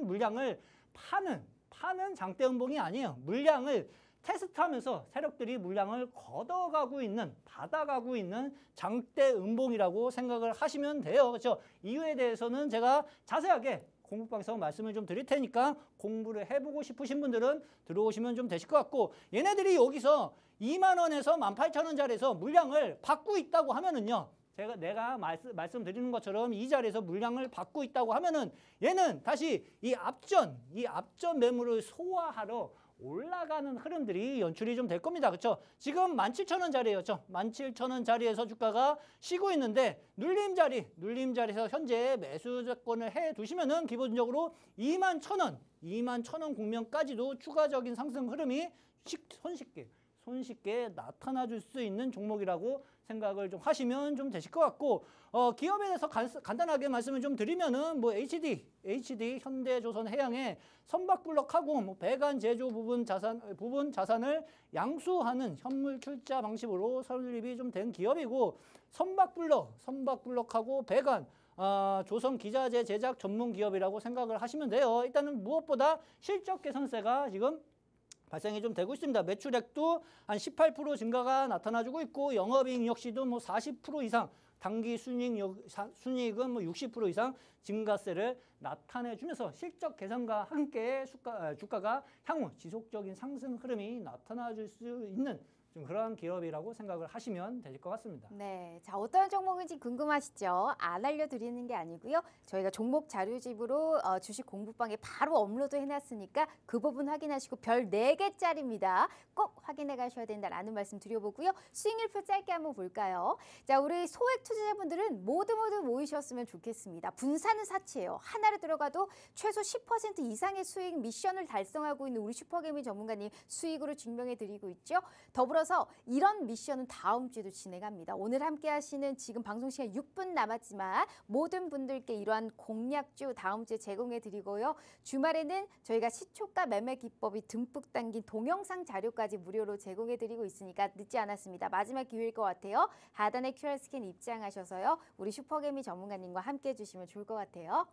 물량을 파는 장대 음봉이 아니에요. 물량을 테스트하면서 세력들이 물량을 받아가고 있는 장대 음봉이라고 생각을 하시면 돼요. 그렇죠? 이유에 대해서는 제가 자세하게 공부방에서 말씀을 좀 드릴 테니까 공부를 해보고 싶으신 분들은 들어오시면 좀 되실 것 같고 얘네들이 여기서 2만 원에서 18,000원짜리에서 물량을 받고 있다고 하면은요. 내가 말씀드리는 것처럼 이 자리에서 물량을 받고 있다고 하면은 얘는 다시 이 앞전 매물을 소화하러 올라가는 흐름들이 연출이 좀 될 겁니다. 그렇죠? 지금 17,000원짜리였죠. 17,000원짜리에서 주가가 쉬고 있는데 눌림 자리에서 현재 매수 조건을 해 두시면은 기본적으로 21,000원 국면까지도 추가적인 상승 흐름이 손쉽게 나타나 줄 수 있는 종목이라고 생각을 좀 하시면 좀 되실 것 같고, 기업에 대해서 간단하게 말씀을 좀 드리면은 뭐 HD, 현대조선해양의 선박블럭하고 뭐 배관 제조 부분 자산을 양수하는 현물 출자 방식으로 설립이 좀 된 기업이고, 선박블럭하고 배관 조선 기자재 제작 전문 기업이라고 생각을 하시면 돼요. 일단은 무엇보다 실적 개선세가 지금 발생이 좀 되고 있습니다. 매출액도 한 18% 증가가 나타나주고 있고, 영업이익 역시도 뭐 40% 이상, 당기 순이익은 뭐 60% 이상 증가세를 나타내주면서 실적 개선과 함께 주가가 향후 지속적인 상승 흐름이 나타나줄 수 있는 좀 그러한 기업이라고 생각을 하시면 될 것 같습니다. 네, 자 어떤 종목인지 궁금하시죠? 안 알려드리는 게 아니고요. 저희가 종목 자료집으로 주식 공부방에 바로 업로드 해놨으니까 그 부분 확인하시고 별 4개짜리입니다. 꼭 확인해 가셔야 된다라는 말씀 드려보고요. 수익률표 짧게 한번 볼까요? 자, 우리 소액 투자자분들은 모두 모이셨으면 좋겠습니다. 분산은 사치예요. 하나로 들어가도 최소 10% 이상의 수익 미션을 달성하고 있는 우리 슈퍼개미 전문가님 수익으로 증명해 드리고 있죠. 더불어서 이런 미션은 다음 주에도 진행합니다. 오늘 함께 하시는 지금 방송 시간 6분 남았지만 모든 분들께 이러한 공략주 다음 주에 제공해 드리고요. 주말에는 저희가 시초가 매매 기법이 듬뿍 담긴 동영상 자료까지 무료로 제공해 드리고 있으니까 늦지 않았습니다. 마지막 기회일 것 같아요. 하단에 QR 스캔 입장하셔서요. 우리 슈퍼개미 전문가님과 함께 해주시면 좋을 것 같아요.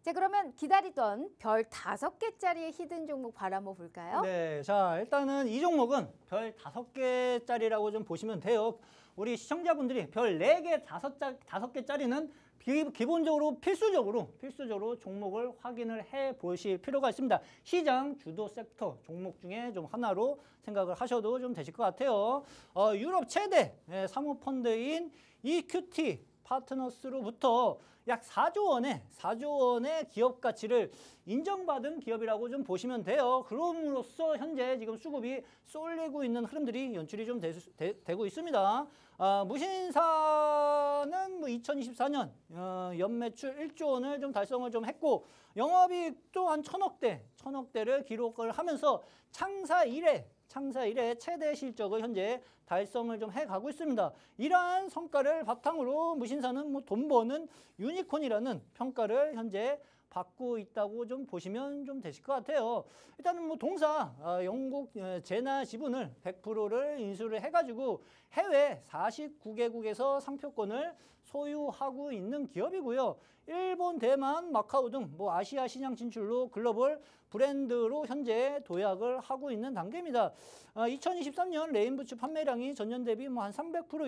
자, 그러면 기다리던 별 5개짜리의 히든 종목 바로 한번 볼까요? 네, 자 일단은 이 종목은 별 5개짜리라고 좀 보시면 돼요. 우리 시청자분들이 별 4개, 5개짜리는 기본적으로 필수적으로 종목을 확인을 해 보실 필요가 있습니다. 시장 주도 섹터 종목 중에 좀 하나로 생각을 하셔도 좀 되실 것 같아요. 유럽 최대 사모펀드인 EQT 파트너스로부터 약 4조 원의 기업 가치를 인정받은 기업이라고 좀 보시면 돼요. 그럼으로써 현재 지금 수급이 쏠리고 있는 흐름들이 연출이 좀 되고 있습니다. 무신사는 뭐 2024년 연매출 1조 원을 좀 달성을 좀 했고, 영업이익도 한 1,000억대를 기록을 하면서 창사 이래 최대 실적을 현재 달성을 좀 해가고 있습니다. 이러한 성과를 바탕으로 무신사는 뭐 돈 버는 유니콘이라는 평가를 현재 받고 있다고 좀 보시면 좀 되실 것 같아요. 일단은 뭐 동사 영국 제나 지분을 100%를 인수를 해가지고 해외 49개국에서 상표권을 소유하고 있는 기업이고요. 일본, 대만, 마카오 등 뭐 아시아 시장 진출로 글로벌 브랜드로 현재 도약을 하고 있는 단계입니다. 2023년 레인부츠 판매량이 전년 대비 뭐 한 300%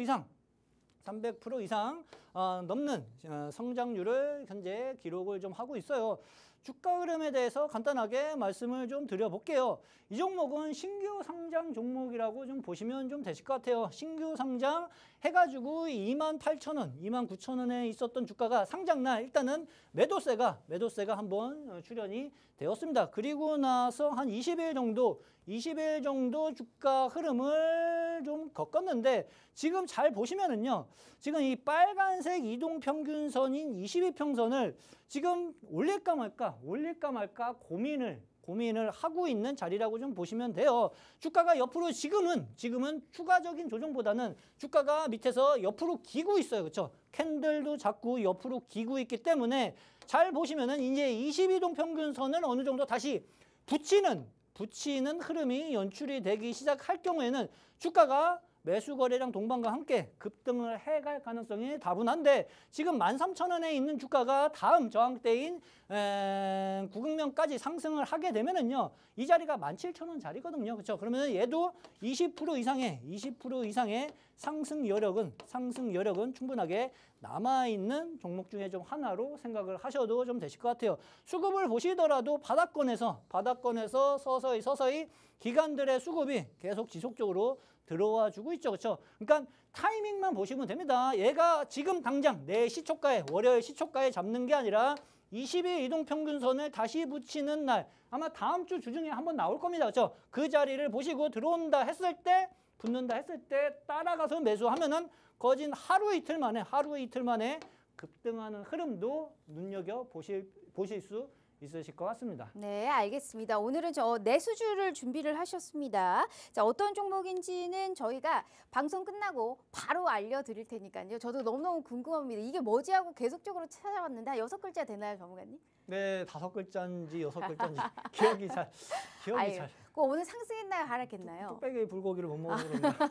이상 넘는 성장률을 현재 기록을 좀 하고 있어요. 주가 흐름에 대해서 간단하게 말씀을 좀 드려볼게요. 이 종목은 신규 상장 종목이라고 좀 보시면 좀 되실 것 같아요. 신규 상장 해가지고 28,000원, 29,000원에 있었던 주가가 상장날 일단은 매도세가 한번 출현이 되었습니다. 그리고 나서 한 20일 정도 주가 흐름을 좀 겪었는데, 지금 잘 보시면은요, 지금 이 빨간색 이동평균선인 22평선을 지금 올릴까 말까 고민을 하고 있는 자리라고 좀 보시면 돼요. 주가가 옆으로 지금은 추가적인 조정보다는 주가가 밑에서 옆으로 기고 있어요. 그렇죠? 캔들도 자꾸 옆으로 기고 있기 때문에 잘 보시면은 이제 22동 평균선을 어느 정도 다시 붙이는 흐름이 연출이 되기 시작할 경우에는 주가가 매수 거래량 동반과 함께 급등을 해갈 가능성이 다분한데, 지금 13,000원에 있는 주가가 다음 저항대인 구금면까지 상승을 하게 되면은요, 이 자리가 17,000원 자리거든요. 그렇죠? 그러면 얘도 20% 이상의 상승 여력은 충분하게 남아있는 종목 중에 좀 하나로 생각을 하셔도 좀 되실 것 같아요. 수급을 보시더라도 바닥권에서 서서히 기관들의 수급이 계속 지속적으로 들어와 주고 있죠. 그렇죠? 그러니까 타이밍만 보시면 됩니다. 얘가 지금 당장 내 월요일 시초가에 잡는 게 아니라 20일 이동평균선을 다시 붙이는 날, 아마 다음 주 주중에 한번 나올 겁니다. 그렇죠? 그 자리를 보시고 붙는다 했을 때 따라가서 매수하면은 거진 하루 이틀 만에 급등하는 흐름도 눈여겨 보실 수 있으실 것 같습니다. 네, 알겠습니다. 오늘은 저 내수주를 준비를 하셨습니다. 자, 어떤 종목인지는 저희가 방송 끝나고 바로 알려드릴 테니까요. 저도 너무너무 궁금합니다. 이게 뭐지 하고 계속적으로 찾아봤는데 한 6글자 되나요, 전문가님? 네, 5글자인지 6글자인지 기억이 아유, 잘. 그 오늘 상승했나요, 하락했나요? 뚝배기 불고기를 못 먹어서 그런가.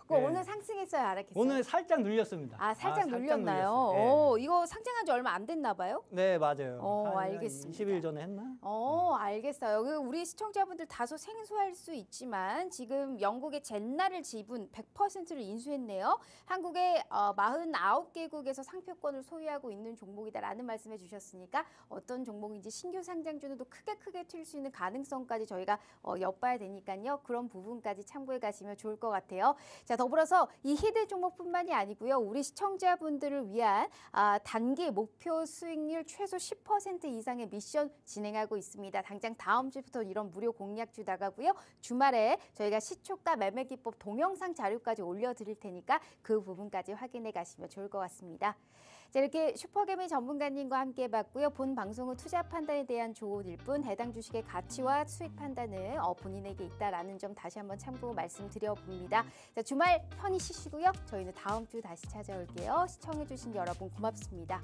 그 네. 오늘 상승했어요, 하락했어요? 오늘 살짝 눌렸습니다. 아, 살짝 눌렸나요? 눌렸어요. 네. 이거 상장한 지 얼마 안 됐나 봐요? 네, 맞아요. 한 알겠습니다. 20일 전에 했나? 알겠어요. 우리 시청자분들 다소 생소할 수 있지만 지금 영국의 젠나를 지분 100%를 인수했네요. 한국의 49개국에서 상표권을 소유하고 있는 종목이다라는 말씀해 주셨으니까 어떤 종목인지 신규 상장주는 크게 튈 수 있는 가능성까지 저희가 엿봐야 되니까요. 그런 부분까지 참고해 가시면 좋을 것 같아요. 자, 더불어서 이 히든 종목뿐만이 아니고요. 우리 시청자분들을 위한 단기 목표 수익률 최소 10% 이상의 미션 진행하고 있습니다. 당장 다음 주부터 이런 무료 공략주 나가고요. 주말에 저희가 시초가 매매 기법 동영상 자료까지 올려드릴 테니까 그 부분까지 확인해 가시면 좋을 것 같습니다. 자, 이렇게 슈퍼개미 전문가님과 함께 해봤고요. 본 방송은 투자 판단에 대한 조언일 뿐 해당 주식의 가치와 수익 판단은 본인에게 있다라는 점 다시 한번 참고 말씀드려봅니다. 자, 주말 편히 쉬시고요. 저희는 다음 주 다시 찾아올게요. 시청해주신 여러분 고맙습니다.